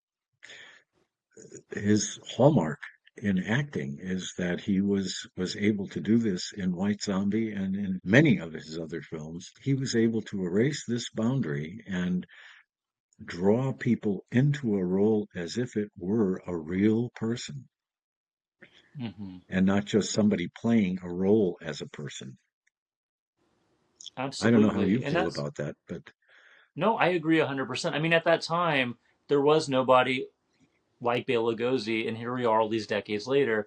his hallmark in acting is that he was able to do this in White Zombie and in many of his other films. He was able to erase this boundary and draw people into a role as if it were a real person hmm. and not just somebody playing a role as a person. I don't know how you Absolutely. And feel that's about that, but no, I agree 100%. I mean, at that time, there was nobody like Bela Lugosi, and here we are all these decades later.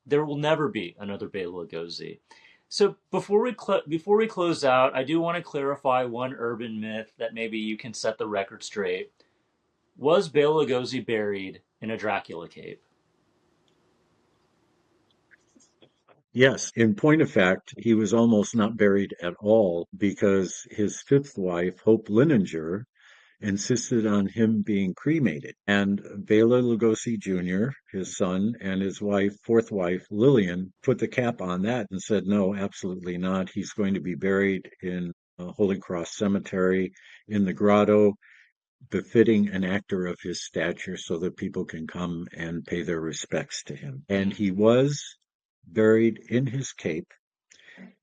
There will never be another Bela Lugosi. So before we close out, I do want to clarify one urban myth that maybe you can set the record straight. Was Bela Lugosi buried in a Dracula cape? yes, in point of fact, he was almost not buried at all because his fifth wife, Hope Lininger, insisted on him being cremated. And Bela Lugosi Jr., his son, and his wife, fourth wife, Lillian, put the cap on that and said, no, absolutely not. He's going to be buried in Holy Cross Cemetery in the grotto, befitting an actor of his stature so that people can come and pay their respects to him. And he was buried in his cape.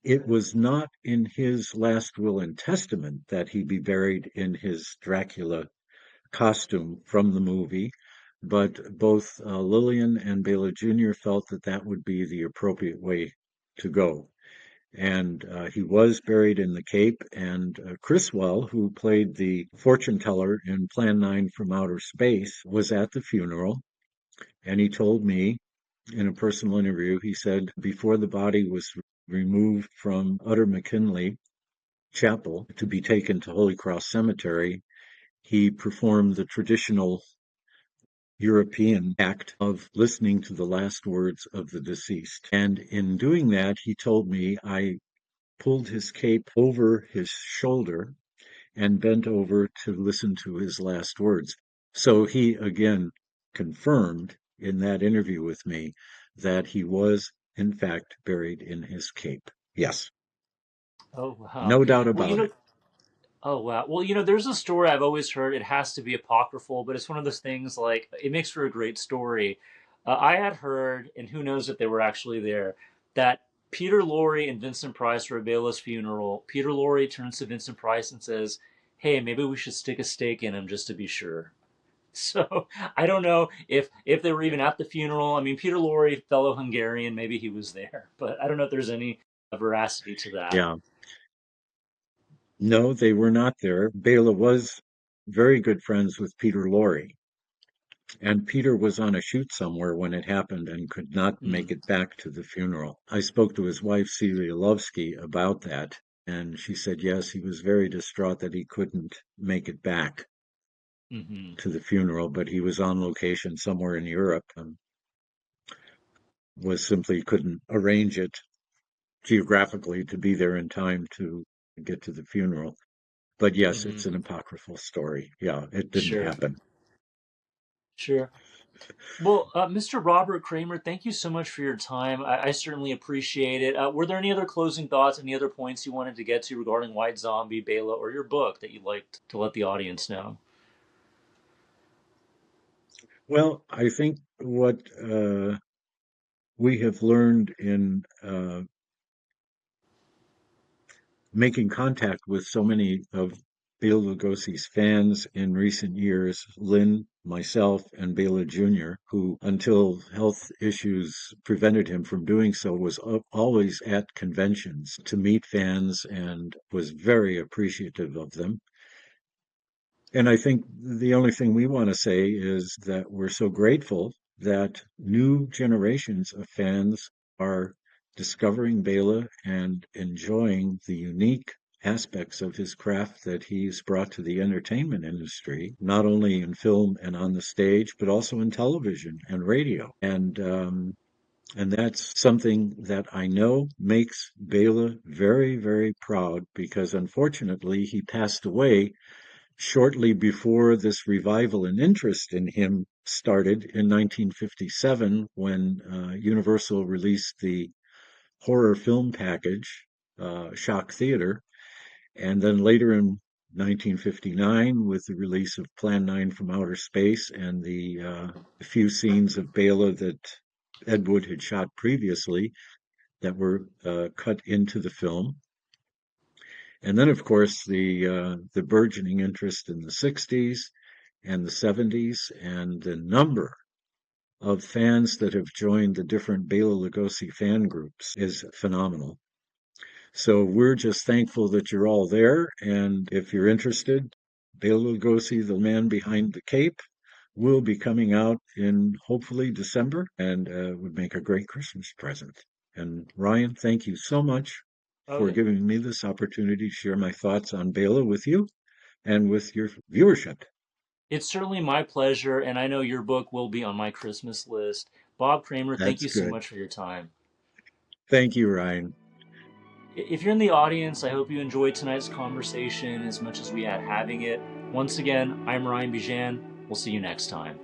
It was not in his last will and testament that he be buried in his Dracula costume from the movie, but both Lillian and Bela Jr. felt that that would be the appropriate way to go. And he was buried in the Cape, and Criswell, who played the fortune teller in Plan 9 from Outer Space, was at the funeral, and he told me in a personal interview, he said before the body was removed from Utter McKinley Chapel to be taken to Holy Cross Cemetery, he performed the traditional European act of listening to the last words of the deceased. And in doing that, he told me I pulled his cape over his shoulder and bent over to listen to his last words. So he again confirmed in that interview with me that he was, in fact, buried in his cape. Yes, Oh wow. no doubt Well, about it. oh wow. Well, there's a story I've always heard. It has to be apocryphal, but it's one of those things like it makes for a great story. I had heard, and who knows if they were actually there, that Peter Lorre and Vincent Price were at Bela's funeral. Peter Lorre turns to Vincent Price and says, "Hey, maybe we should stick a stake in him just to be sure." So I don't know if they were even at the funeral. I mean, Peter Lorre, fellow Hungarian, maybe he was there, but I don't know if there's any veracity to that. Yeah. No, they were not there. Bela was very good friends with Peter Lorre, and Peter was on a shoot somewhere when it happened and could not make Mm, it back to the funeral. I spoke to his wife, Celia Lovsky, about that, and she said, yes, he was very distraught that he couldn't make it back hmm to the funeral, but he was on location somewhere in Europe and was simply couldn't arrange it geographically to be there in time to get to the funeral. But yes, hmm it's an apocryphal story. Yeah, it didn't Sure, happen. sure. Well, Mr. Robert Cremer, thank you so much for your time. I certainly appreciate it. Were there any other closing thoughts, any other points you wanted to get to regarding White Zombie, Bela, or your book that you'd like to let the audience know? Well, I think what we have learned in making contact with so many of Bela Lugosi's fans in recent years, Lynn, myself, and Bela Jr., who, until health issues prevented him from doing so, was always at conventions to meet fans and was very appreciative of them. And I think the only thing we want to say is that we're so grateful that new generations of fans are discovering Bela and enjoying the unique aspects of his craft that he's brought to the entertainment industry, not only in film and on the stage, but also in television and radio. And that's something that I know makes Bela very, very proud because unfortunately he passed away shortly before this revival and interest in him started in 1957 when Universal released the horror film package, Shock Theater, and then later in 1959 with the release of Plan 9 from Outer Space and the few scenes of Bela that Ed Wood had shot previously that were cut into the film. And then, of course, the burgeoning interest in the 60s and the 70s and the number of fans that have joined the different Bela Lugosi fan groups is phenomenal. So we're just thankful that you're all there. And if you're interested, Bela Lugosi, the man behind the cape, will be coming out in hopefully December and would make a great Christmas present. And Ryan, thank you so much Oh, for giving me this opportunity to share my thoughts on Bela with you and with your viewership. it's certainly my pleasure, and I know your book will be on my Christmas list. Bob Cremer, thank That's you so good. much for your time. Thank you, Ryan. If you're in the audience, I hope you enjoyed tonight's conversation as much as we had having it. Once again, I'm Ryan Bijan. We'll see you next time.